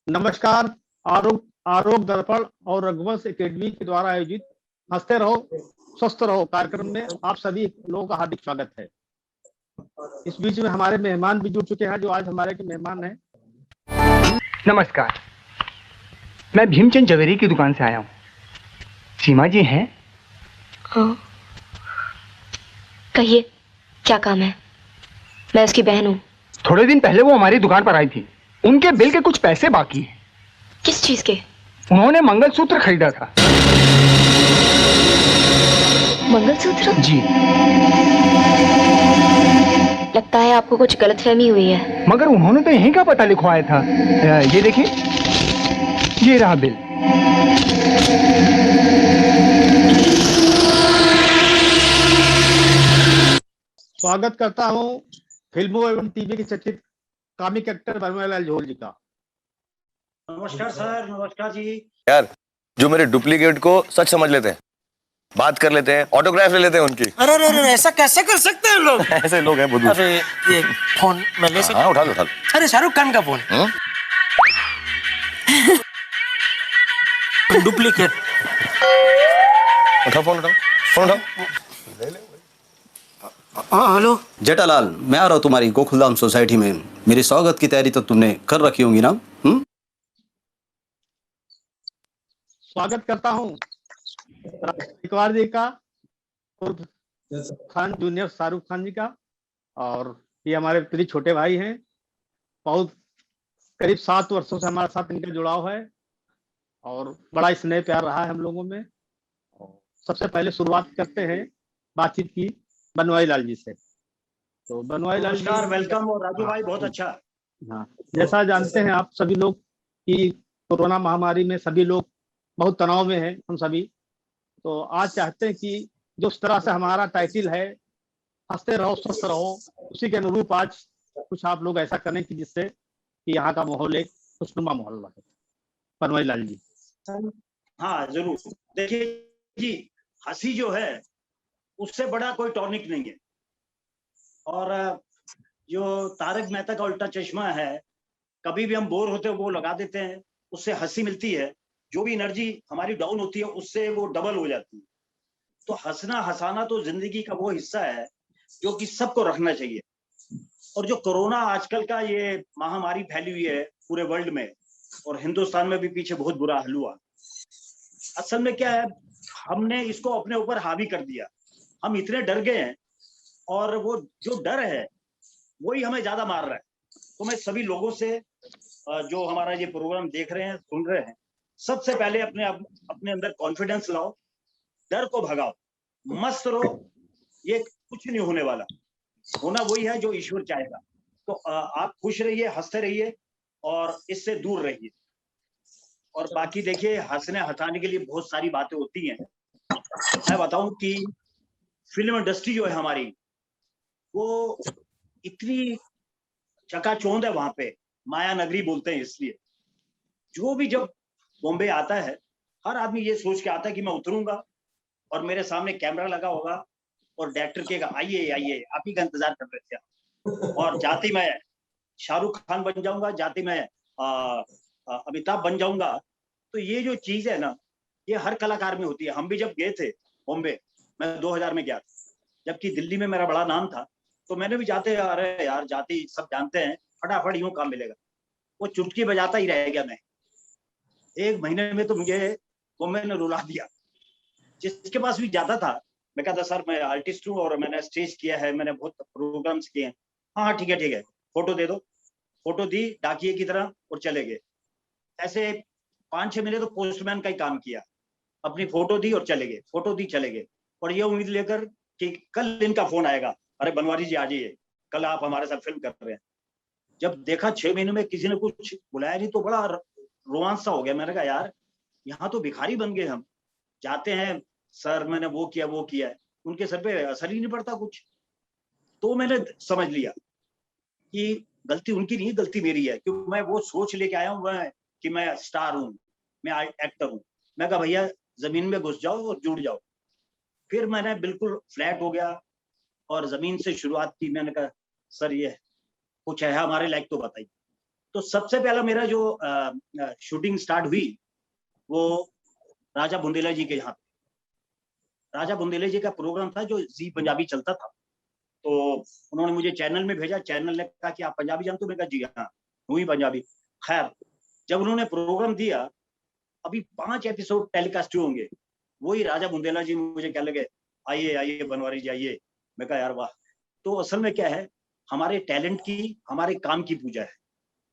नमस्कार। आरोग्य दर्पण और रघुवंश एकेडमी के द्वारा आयोजित हंसते रहो स्वस्थ रहो कार्यक्रम में आप सभी लोगों का हार्दिक स्वागत है। इस बीच में हमारे मेहमान भी जुड़ चुके हैं जो आज हमारे के मेहमान हैं। नमस्कार, मैं भीमचंद जवेरी की दुकान से आया हूँ। सीमा जी हैं? हाँ, कहिए क्या काम है? मैं उसकी बहन हूँ। थोड़े दिन पहले वो हमारी दुकान पर आई थी। उनके बिल के कुछ पैसे बाकी हैं। किस चीज के? उन्होंने मंगलसूत्र खरीदा था। मंगलसूत्र? जी। लगता है आपको कुछ गलतफहमी हुई है। मगर उन्होंने तो यहीं का पता लिखवाया था। ये देखिए, ये रहा बिल। स्वागत करता हूँ फिल्मों एवं टीवी के चर्चित कॉमिक एक्टर बनवारीलाल जोहल जी का। नमस्कार सर। नमस्कार जी। यार, जो मेरे डुप्लीकेट को सच समझ लेते हैं, बात कर लेते हैं, ऑटोग्राफ ले लेते हैं उनकी। अरे अरे अरे, ऐसा कैसे कर सकते हैं लोग? ऐसे लोग हैं बुद्धू। अरे ये फोन मैं ले सकता? हाँ, उठा लो उठा लो। अरे शाहरुख खान का फोन। डुप्लीकेट। उठाओ फोन, उठाओ फोन, उठाओ। हेलो जेठालाल, मैं आ रहा हूँ तुम्हारी गोकुलधाम सोसाइटी में। मेरी स्वागत की तैयारी तो तुमने कर रखी होंगी ना? स्वागत करता हूँ राजकुमार जी का, उर्फ खान जूनियर शाहरुख खान जी का। और ये हमारे प्रिय छोटे भाई हैं। बहुत करीब 7 वर्षों से हमारे साथ इनका जुड़ाव है और बड़ा स्नेह प्यार रहा है हम लोगों में। सबसे पहले शुरुआत करते हैं बातचीत की बनवारीलाल जी से। तो बनवारीलाल जी, वेलकम। और राजू भाई बहुत अच्छा। हाँ, जैसा जानते हैं आप सभी लोग कि कोरोना महामारी में सभी लोग बहुत तनाव में हैं। हम सभी तो आज चाहते हैं कि जो इस तरह से हमारा टाइटल है हंसते रहो स्वस्थ रहो, उसी के अनुरूप आज कुछ आप लोग ऐसा करें कि जिससे कि यहाँ का माहौल एक खुशनुमा माहौल रहे। बनवारीलाल जी। हाँ जरूर। देखिए जी, हंसी जो है उससे बड़ा कोई टॉनिक नहीं है। और जो तारक मेहता का उल्टा चश्मा है, कभी भी हम बोर होते हैं वो लगा देते हैं, उससे हंसी मिलती है। जो भी एनर्जी हमारी डाउन होती है उससे वो डबल हो जाती है। तो हंसना हंसाना तो जिंदगी का वो हिस्सा है जो कि सबको रखना चाहिए। और जो कोरोना आजकल का ये महामारी फैली हुई है पूरे वर्ल्ड में, और हिंदुस्तान में भी पीछे बहुत बुरा हाल हुआ। असल में क्या है, हमने इसको अपने ऊपर हावी कर दिया। हम इतने डर गए हैं और वो जो डर है वही हमें ज्यादा मार रहा है। तो मैं सभी लोगों से जो हमारा ये प्रोग्राम देख रहे हैं, सुन रहे हैं, सबसे पहले अपने अंदर कॉन्फिडेंस लाओ, डर को भगाओ, मस्त रहो। ये कुछ नहीं होने वाला, होना वही है जो ईश्वर चाहेगा। तो आप खुश रहिए, हंसते रहिए और इससे दूर रहिए। और बाकी देखिए, हंसने हंसाने के लिए बहुत सारी बातें होती हैं। मैं बताऊं कि फिल्म इंडस्ट्री जो है हमारी, वो इतनी चकाचौंध है वहां पे, माया नगरी बोलते हैं इसलिए। जो भी जब बॉम्बे आता है, हर आदमी ये सोच के आता है कि मैं उतरूंगा और मेरे सामने कैमरा लगा होगा और डायरेक्टर कहेगा आइए आइए, आप ही का इंतजार कर रहे थे। और जाति मैं शाहरुख खान बन जाऊंगा, जाति मैं अमिताभ बन जाऊंगा। तो ये जो चीज है ना, ये हर कलाकार में होती है। हम भी जब गए थे बॉम्बे, मैं 2000 में गया था, जबकि दिल्ली में मेरा बड़ा नाम था, तो मैंने भी जाते, अरे यार जाति सब जानते हैं, फटाफट यूं काम मिलेगा। वो चुटकी बजाता ही रह गया मैं। 1 महीने में तो मुझे बॉम्बे ने रुला दिया। जिसके पास भी जाता था, मैं कहता सर मैं आर्टिस्ट हूँ और मैंने स्टेज किया है, मैंने बहुत प्रोग्राम्स किए हैं। हाँ हाँ ठीक है, फोटो दे दो। फोटो दी डाकिए की तरह और चले गए। ऐसे 5-6 महीने तो पोस्टमैन का ही काम किया। अपनी फोटो दी और चले गए, फोटो दी चले गए, और ये उम्मीद लेकर कि कल इनका फोन आएगा, अरे बनवारी जी आ जाइए, कल आप हमारे साथ फिल्म कर रहे हैं। जब देखा 6 महीने में किसी ने कुछ बुलाया नहीं, तो बड़ा रोमांच सा हो गया। मैंने कहा यार, यहाँ तो भिखारी बन गए हम। जाते हैं सर मैंने वो किया है, उनके सर पे असर ही नहीं पड़ता कुछ। तो मैंने समझ लिया कि गलती उनकी नहीं, गलती मेरी है, क्योंकि मैं वो सोच लेके आया हूँ कि मैं स्टार हूँ, मैं एक्टर हूँ। मैं कहा भैया जमीन में घुस जाओ और जुड़ जाओ। फिर मैंने बिल्कुल फ्लैट हो गया और जमीन से शुरुआत की। मैंने कहा सर ये कुछ है हमारे लायक तो बताइए। तो सबसे पहला मेरा जो शूटिंग स्टार्ट हुई वो राजा बुंदेला जी के यहाँ पे। राजा बुंदेला जी का प्रोग्राम था जो जी पंजाबी चलता था, तो उन्होंने मुझे चैनल में भेजा। चैनल ने कहा कि आप पंजाबी जानते हो? मैं कहा जी हाँ, हूँ ही पंजाबी। खैर, जब उन्होंने प्रोग्राम दिया, अभी 5 एपिसोड टेलीकास्ट होंगे, वही राजा बुंदेला जी मुझे कहने लगे, आइए आइए बनवारी जी आइए। मैं कहा यार वाह। तो असल में क्या है, हमारे टैलेंट की, हमारे काम की पूजा है,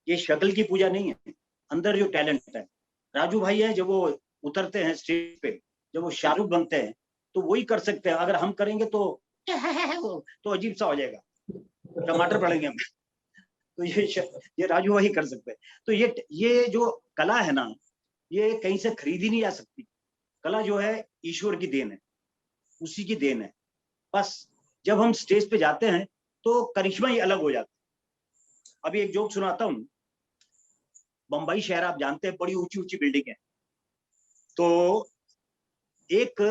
ये शक्ल की पूजा नहीं है, अंदर जो टैलेंट है। राजू भाई है, जब वो उतरते हैं स्टेज पे, जब वो शाहरुख बनते हैं, तो वही कर सकते हैं। अगर हम करेंगे तो अजीब सा हो जाएगा, टमाटर पड़ेंगे हमें। तो ये राजू भाई कर सकते हैं। तो ये जो कला है ना, ये कहीं से खरीदी नहीं जा सकती। कला जो है ईश्वर की देन है, उसी की देन है। बस जब हम स्टेज पे जाते हैं तो करिश्मा ही अलग हो जाता है। अभी एक जोक सुनाता हूँ। बंबई शहर आप जानते हैं, बड़ी ऊंची ऊंची बिल्डिंग है। तो एक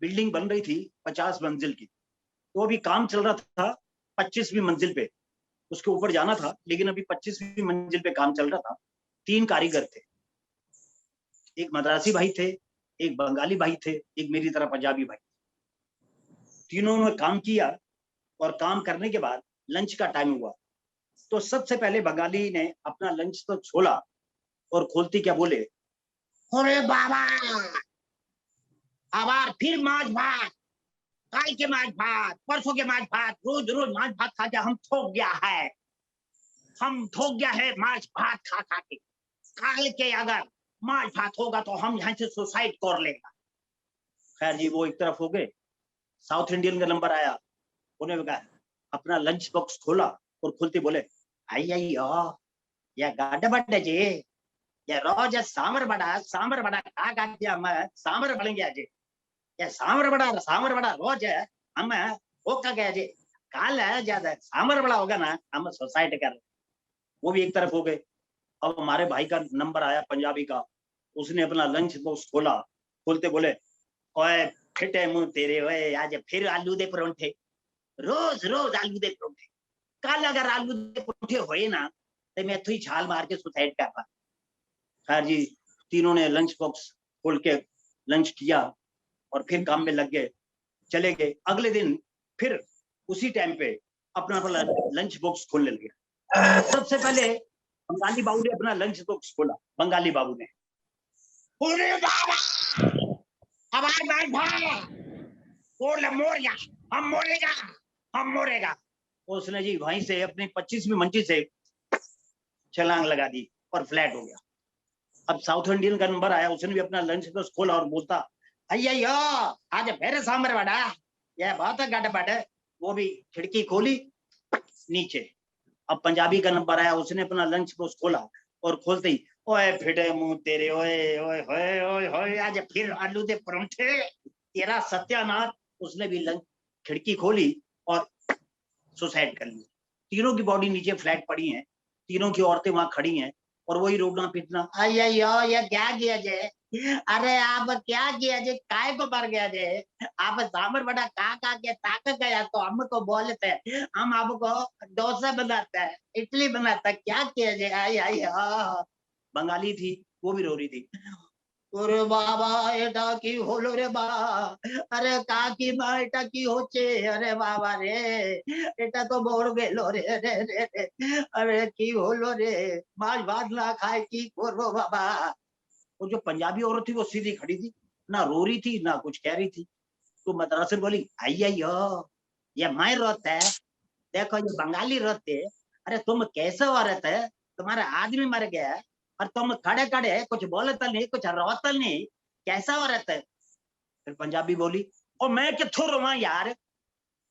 बिल्डिंग बन रही थी 50 मंजिल की, तो अभी काम चल रहा था 25वीं मंजिल पे, उसके ऊपर जाना था, लेकिन अभी 25वीं मंजिल पे काम चल रहा था। 3 कारीगर थे, एक मद्रासी भाई थे, एक बंगाली भाई थे, एक मेरी तरह पंजाबी भाई। तीनों ने काम किया और काम करने के बाद लंच का टाइम हुआ, तो सबसे पहले बंगाली ने अपना लंच तो खोला और खोलते क्या बोले, अरे बाबा आबार फिर माछ भात, कल के माछ भात, परसों के माछ भात, रोज रोज माछ भात खा के हम थक गया है, हम थक गया है माछ भात खा खा के। कल के अगर माछ भात होगा तो हम यहाँ से सुसाइड कर लेगा। खैर जी, वो एक तरफ हो गए। साउथ इंडियन का नंबर आया, उन्होंने कहा अपना लंच बॉक्स खोला और खोलते बोले, आई आई ये गाढ़ बड्डे जी, ये रोज सांबर बड़ा खा खा के हम सांबर बनेंगे आज, ये सांबर बड़ा रोज है हम वो का गया जी, काल है ज्यादा सांबर बड़ा होगा ना, हम सुसाइड कर। वो भी एक तरफ हो गए। अब हमारे भाई का नंबर आया पंजाबी का, उसने अपना लंच बॉक्स खोला, खोलते बोले, ओए फिटे मुंह तेरे, ओए आज फिर आलू दे परोंठे, रोज रोज आलू दे परोंठे, कल अगर आलू दे परोंठे होए ना तो मैं तो ही छाल मार के सुसाइड करता। खैर जी, तीनों ने लंच बॉक्स खोल के लंच किया और फिर काम में लग गए, चले गए। अगले दिन फिर उसी टाइम पे अपना अपना लंच बॉक्स खोलने लगे। सबसे पहले बंगाली बाबू ने अपना लंच बॉक्स खोला। बंगाली बाबू ने, अरे बाबा हमारे भाई मोरिया, हम मोरेगा। उसने जी वहीं से अपनी 25वीं मंजिल से छलांग लगा दी और फ्लैट हो गया। अब साउथ इंडियन का नंबर आया, उसने भी अपना लंच बॉक्स खोला और बोलता, अय्यो आज फिर सांबर बड़ा, यह बहुत गड़बड़ है। वो भी खिड़की खोली नीचे। अब पंजाबी का नंबर आया, उसने अपना लंच बॉक्स खोला और खोलते ही, ओए फिटे मुंह तेरे, ओए ओए होए ओए होए आज फिर आलू दे परोंठे, तेरा सत्यानाश। उसने भी लंच खिड़की खोली और सुसाइड कर ली। तीनों की बॉडी नीचे फ्लैट पड़ी है, तीनों की औरतें वहां खड़ी हैं और वही रोना पीटना, अय्यो ये क्या किया जे, अरे आप क्या किया जे, काय को मर गया जे, आप सांबर बड़ा का के ताक गया तो हमको बोलते हैं, हम आपको डोसा बनाता है, इडली बनाता है, क्या किया जे, आई आई बंगाली थी, वो भी रो रही थी, अरे बाबा এটা কি হলো রে বা, अरे काकी माँ এটা কি হচ্ছে, अरे बाबा रे এটা তো মর গেল রে রে রে রে, अरे কি হলো रे, माछ भात ना खाए की করবো बाबा। वो जो पंजाबी औरत थी वो सीधी खड़ी थी, ना रो रही थी ना कुछ कह रही थी। तो मद्रासी बोली, अय्यो ये मैं रोता है, देखो ये बंगाली रोते, अरे तुम कैसे औरत है, तुम्हारा आदमी मर गया है और तुम खड़े खड़े कुछ बोलता नहीं, कुछ रोता नहीं, कैसा औरत है। फिर पंजाबी बोली, और मैं किथों रोवा यार,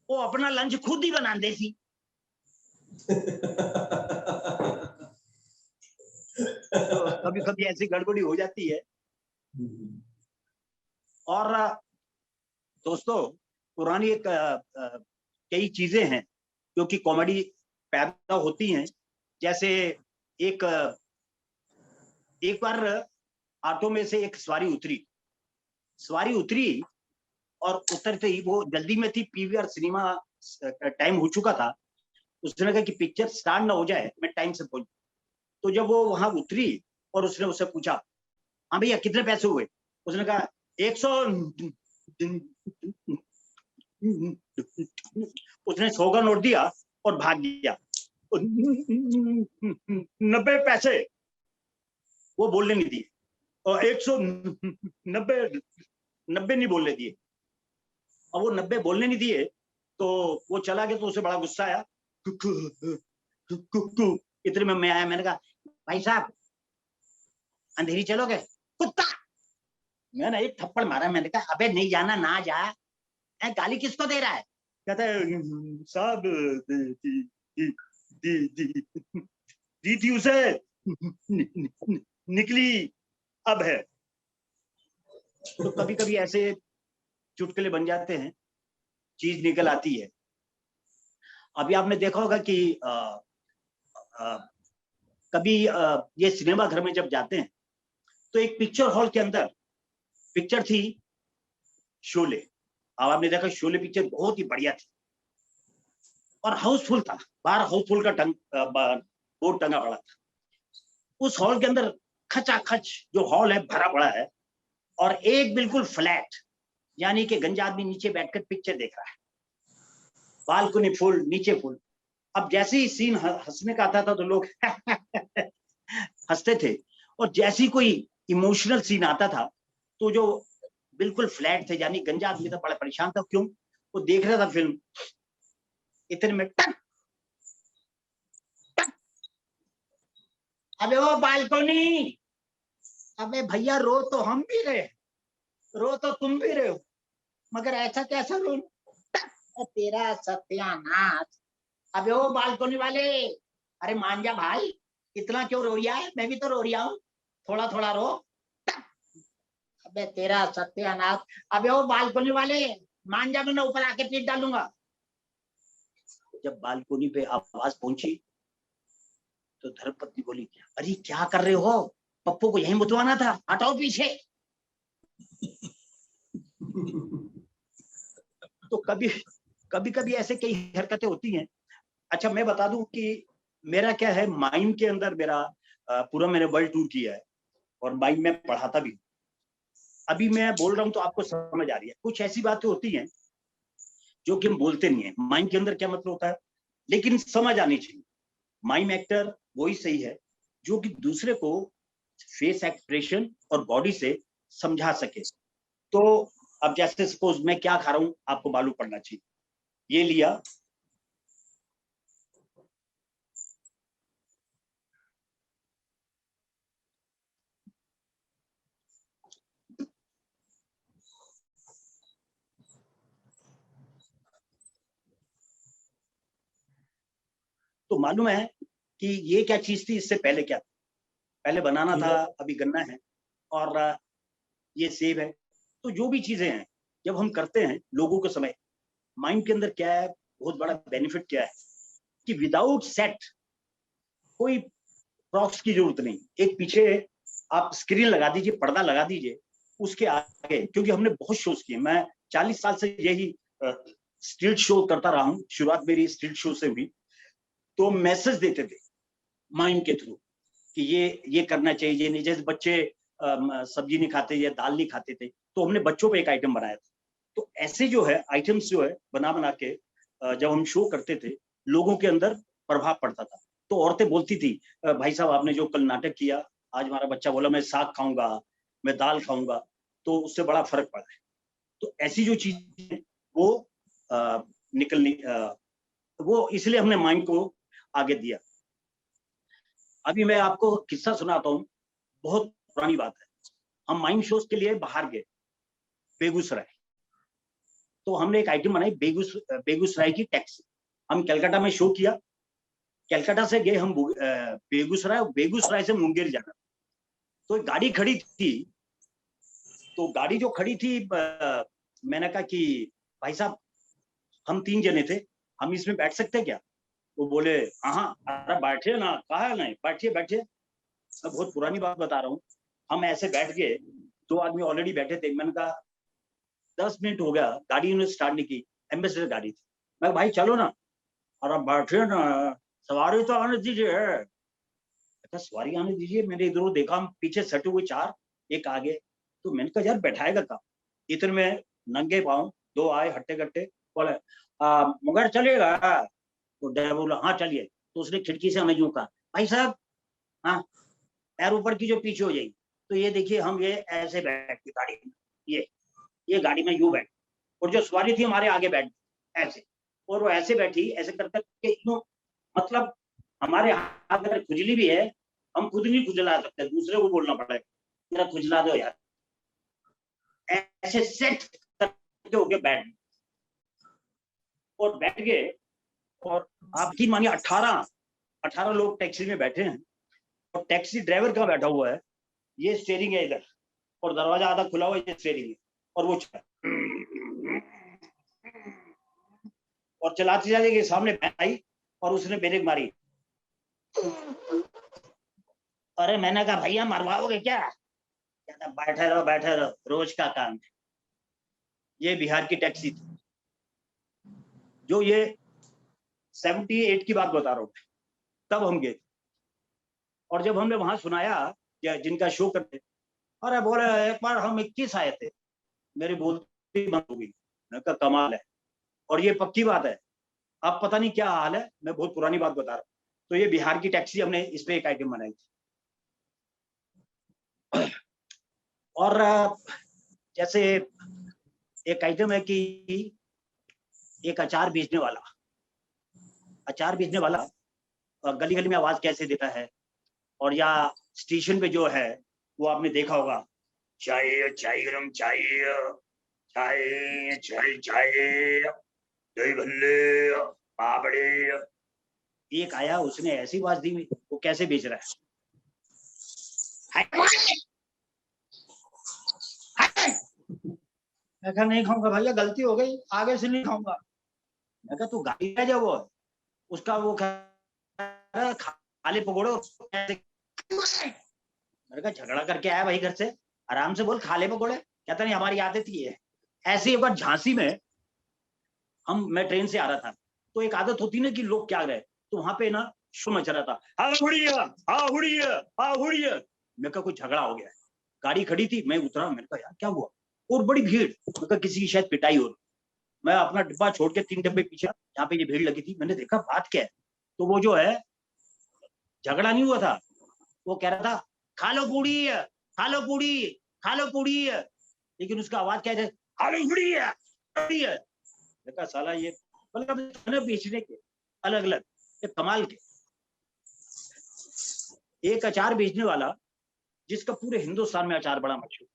वो अपना लंच खुद ही बना दे सी। तो कभी कभी ऐसी गड़बड़ी हो जाती है। और दोस्तों, पुरानी एक कई चीजें हैं जो कि कॉमेडी पैदा होती हैं। जैसे एक बार ऑटो में से एक सवारी उतरी और उतरते ही, वो जल्दी में थी, पीवीआर सिनेमा टाइम हो चुका था। उसने कहा कि पिक्चर स्टार्ट ना हो जाए, मैं टाइम से पहुंच। तो जब वो वहां उतरी और उसने उससे पूछा, हाँ भैया कितने पैसे हुए? उसने कहा 100। उसने 100 का नोट दिया और भाग गया। 90 पैसे वो बोलने नहीं दिए, और 190 नहीं बोलने दिए। और वो 90 बोलने नहीं दिए तो वो चला गया। तो उसे बड़ा गुस्सा आया। इतने में मैं आया, मैंने कहा भाई साहब अंधेरी चलोगे? कुत्ता! मैंने एक थप्पड़ मारा। मैंने कहा अबे नहीं जाना ना जा। गाली किसको दे रहा है? कहता है साहब दी थी उसे, निकली अब है। तो कभी कभी ऐसे चुटकुले बन जाते हैं, चीज निकल आती है। अभी आपने देखा होगा कि कभी ये सिनेमा घर में जब जाते हैं तो एक पिक्चर हॉल के अंदर पिक्चर थी शोले। अब आपने देखा शोले पिक्चर बहुत ही बढ़िया थी और हाउसफुल था। बाहर हाउसफुल का बोर्ड टंगा पड़ा था। उस हॉल के अंदर खचाखच जो हॉल है भरा पड़ा है और एक बिल्कुल फ्लैट, यानी कि गंजा आदमी नीचे बैठकर पिक्चर देख रहा है। बालकनी फुल, नीचे फुल। अब जैसे ही सीन हंसने का आता था तो लोग हंसते थे, और जैसे ही कोई इमोशनल सीन आता था तो जो बिल्कुल फ्लैट थे यानी गंजा आदमी था, बड़ा परेशान था। क्यों? वो देख रहा था फिल्म, इतने में टक टक, अबे वो बालकनी, अबे भैया रो तो हम भी रहे, रो तो तुम भी रहे हो, मगर ऐसा कैसा रो? तेरा सत्यानाश। अबे वो बालकनी वाले, अरे मान जा भाई, इतना क्यों रो रहा है? मैं भी तो रो रहा हूँ, थोड़ा थोड़ा रो। अबे तेरा सत्यानाश। अबे वो बालकनी वाले मान जा, मैं ऊपर आके पीट डालूंगा। जब बालकनी पे आवाज पहुंची तो धर्मपत्नी बोली, अरे क्या कर रहे हो? पप्पू को यहीं मुतवाना था, हटाओ पीछे। तो कभी कभी ऐसे कई हरकतें होती हैं। अच्छा मैं बता दूं कि मेरा क्या है, माइम के अंदर मेरा पूरा मैंने वर्ल्ड टूर किया है और माइम में पढ़ाता भी। अभी मैं बोल रहा हूं तो आपको समझ आ रही है। कुछ ऐसी बातें होती हैं जो कि हम बोलते नहीं है, माइम के अंदर क्या मतलब होता है, लेकिन समझ आनी चाहिए। माइम एक्टर वही सही है जो कि दूसरे को फेस एक्सप्रेशन और बॉडी से समझा सके। तो अब जैसे सपोज मैं क्या खा रहा हूं आपको मालूम पड़ना चाहिए। ये लिया, तो मालूम है कि ये क्या चीज थी, इससे पहले क्या था? पहले बनाना था, अभी गन्ना है, और ये सेब है। तो जो भी चीजें हैं जब हम करते हैं लोगों के समय, माइंड के अंदर क्या है, बहुत बड़ा बेनिफिट क्या है कि विदाउट सेट कोई प्रॉप्स की जरूरत नहीं। एक पीछे आप स्क्रीन लगा दीजिए, पर्दा लगा दीजिए, उसके आगे, क्योंकि हमने बहुत शोज किए। मैं 40 साल से यही स्ट्रीट शो करता रहा हूँ। शुरुआत मेरी स्ट्रीट शो से हुई। तो मैसेज देते थे माइंड के थ्रू कि ये करना चाहिए, ये नहीं। जैसे बच्चे सब्जी नहीं खाते या दाल नहीं खाते थे, तो हमने बच्चों पे एक आइटम बनाया था। तो ऐसे जो है आइटम्स जो है बना के जब हम शो करते थे, लोगों के अंदर प्रभाव पड़ता था। तो औरतें बोलती थी, भाई साहब आपने जो कल नाटक किया, आज हमारा बच्चा बोला मैं साग खाऊंगा, मैं दाल खाऊंगा, तो उससे बड़ा फर्क पड़ा है। तो ऐसी जो चीजें वो निकलनी, वो इसलिए हमने माइंड को आगे दिया। अभी मैं आपको किस्सा सुनाता हूँ, बहुत पुरानी बात है। हम माइंड शोज के लिए बाहर गए, बेगूसराय। तो हमने एक आइटम बनाई, बेगूसराय की टैक्सी। हम कलकत्ता में शो किया, कलकत्ता से गए हम बेगूसराय, बेगूसराय से मुंगेर जाना। तो एक गाड़ी खड़ी थी, तो गाड़ी जो खड़ी थी, मैंने कहा कि भाई साहब हम 3 जने थे, हम इसमें बैठ सकते क्या? वो बोले हाँ, अरे बैठिए ना, कहा नहीं, बैठिए बैठिए। मैं बहुत पुरानी बात बता रहा हूँ। हम ऐसे बैठ गए, 2 आदमी ऑलरेडी बैठे थे। मैंने कहा 10 मिनट हो गया, गाड़ी उन्होंने स्टार्ट नहीं की, एम्बेसडर गाड़ी थी। मैं भाई चलो ना, और अब बैठिए ना, सवारी तो आने दीजिए। कहता सवारी आने दीजिए। मैंने इधर उधर देखा, पीछे सटे हुए 4, एक आगे। तो मैंने कहा यार बैठाएगा कहाँ? इतने में नंगे पाँव 2 आए हट्टे कट्टे, बोले मगर चलेगा? तो ड्राइवर बोला हाँ चलिए। तो उसने खिड़की से हमें यूं कहा, भाई साहब हाँ पैर ऊपर की जो पीछे हो जाएगी। तो ये देखिए हम ये ऐसे बैठ के गाड़ी में, ये गाड़ी में यूं बैठ, और जो सवारी थी हमारे आगे बैठ ऐसे, और वो ऐसे बैठी ऐसे कर करके यूं, मतलब हमारे हाथ में खुजली भी है, हम खुद नहीं खुजला सकते, दूसरे को बोलना पड़ेगा मेरा खुजला दो यार। ऐसे सेट करके हो गए बैठ, और बैठ गए। और आप की मानिए 18 लोग टैक्सी में बैठे हैं, और टैक्सी ड्राइवर कहाँ बैठा हुआ है, ये स्टीयरिंग है इधर, और दरवाजा आधा खुला हुआ है, ये स्टीयरिंग है, और वो और चलाते चले सामने आई, और उसने ब्रेक मारी। अरे मैंने कहा भैया मरवाओगे क्या? कहता बैठे रहो रोज का काम है। ये बिहार की टैक्सी थी, जो ये 78 की बात बता रहा हूँ, तब हम गए। और जब हमने वहां सुनाया या जिनका शो करते, अरे बोले एक बार हम 21 आए थे, मेरी बोलती बंद हो गई। मैंने कहा कमाल है। और ये पक्की बात है, अब पता नहीं क्या हाल है, मैं बहुत पुरानी बात बता रहा हूँ। तो ये बिहार की टैक्सी, हमने इस पे एक आइटम बनाई थी। और जैसे एक आइटम है कि एक अचार बेचने वाला गली गली में आवाज कैसे देता है, और या स्टेशन पे जो है वो आपने देखा होगा, चाय चाय गरम चाय, चाय चाय चाय, दही भल्ले पापड़े। एक आया, उसने ऐसी आवाज दी, वो कैसे बेच रहा है, मैं कहा नहीं खाऊंगा भैया, गलती हो गई, आगे से नहीं खाऊंगा। मैं कहा तू गाड़ी ले जाओ, वो उसका वो खाली पकौड़े। मैंने कहा झगड़ा करके आया भाई घर से, आराम से बोल खाले पकौड़े। कहता नहीं हमारी आदत ही है। ऐसे एक बार झांसी में मैं ट्रेन से आ रहा था, तो एक आदत होती ना कि लोग क्या रहे, तो वहां पे ना शो मच रहा था, हाँ हुड़िया। मैं कहा कोई झगड़ा हो गया। गाड़ी खड़ी थी, मैं उतरा, मैंने कहा यार क्या हुआ, और बड़ी भीड़। मैं कहा किसी की शायद पिटाई हो रही। मैं अपना डिब्बा छोड़ के 3 डब्बे पीछे, जहाँ पे ये भीड़ लगी थी, मैंने देखा बात क्या है। तो वो जो है झगड़ा नहीं हुआ था, वो कह रहा था खा लो पूड़ी, खा लो पूड़ी, खा लो पूड़ी, लेकिन उसका आवाज क्या है, खा लो पूड़ी है। देखा साला ये मतलब बेचने के अलग अलग कमाल के। एक अचार बेचने वाला जिसका पूरे हिंदुस्तान में अचार बड़ा मशहूर,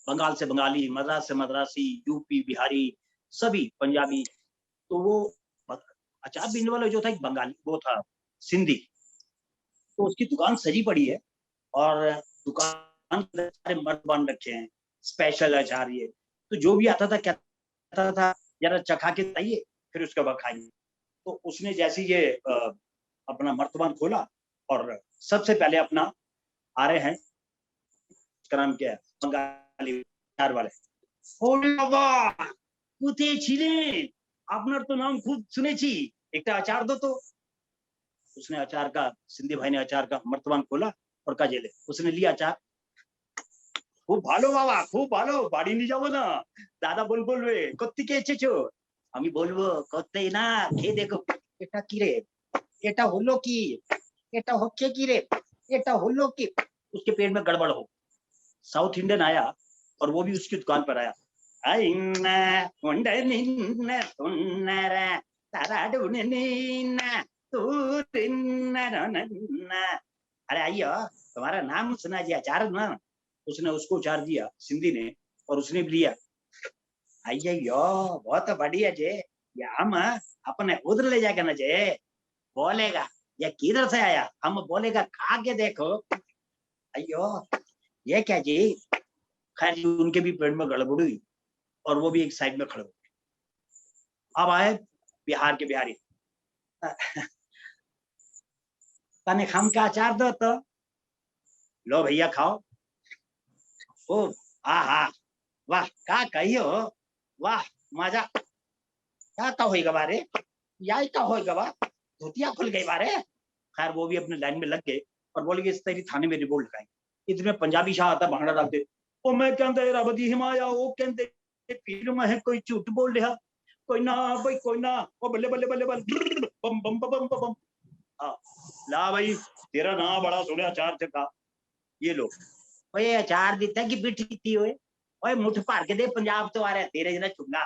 बंगाल से बंगाली, मद्रास से मद्रासी, यूपी बिहारी सभी, पंजाबी। तो वो अचार बेचने वाला जो था एक बंगाली, वो था सिंधी। तो उसकी दुकान सजी पड़ी है, और दुकान के सारे मर्द बन रखे हैं, स्पेशल अचार ये। तो जो भी आता था कहता था जरा चखा के बताइए, फिर उसके बाद खाइए। तो उसने जैसे ये अपना मर्तबान खोला, और सबसे पहले अपना आ रहे हैं, उसका नाम क्या है, बंगाली अचार वाले, আপনার তো নাম খুব শুনেছি, একটা अचार दो। तो उसने अचार का, सिंधी भाई ने अचार का मर्तबान खोला और काजेले, उसने लिया अचार। खूब भालो बाबा, खूब भालो, বাড়ি নিয়ে যাবো না? দাদা বলবে কোত্থেকে এসেছো? আমি বলবো কোত্থেই না, খেয়ে দেখো। এটা কি রে, এটা হলো কি, এটা হচ্ছে কি রে, এটা হলো কি। उसके पेट में गड़बड़ हो। साउथ इंडियन आया, और वो भी उसकी दुकान पर आया, अरे आइयो तुम्हारा नाम सुना जी, अचार ना। उसने उसको अचार दिया सिंधी ने, और उसने भी लिया। अय्यो बहुत बढ़िया जे, ये हम अपने उधर ले जाकर ना जे, बोलेगा ये किधर से आया, हम बोलेगा खा के देखो। अय्यो ये क्या जी। खैर उनके भी पेट में गड़बड़ हुई, और वो भी एक साइड में खड़े हो गए। अब आए बिहार के बिहारी, तने खम का अचार दो तो, लो भैया खाओ। ओ हा वाह का कहियो, वाह मजा, क्या का होएगा बारे, यही का होएगा बा, धोतिया खुल गई बारे। खैर वो भी अपने लाइन में लग गए, और बोलेंगे इस तेरी थाने में रिपोर्ट लिखाएंगे। इतने पंजाबी शाह आता भांगड़ा डालते, ओ मैं कहता है रब दी हिमाया, वो कहते पीर मैं है कोई झूठ बोल रहा, कोई ना भाई कोई ना, ओ बल्ले बल्ले बल्ले बल्ले बम बम बम बम। हाँ ला भाई तेरा ना बड़ा सुनिया चार चक्का, ये लो ओए अचार दिता कि बिठ दी होए, ओए मुठ भर के दे पंजाब तो आ रहा तेरे जना चुंगा।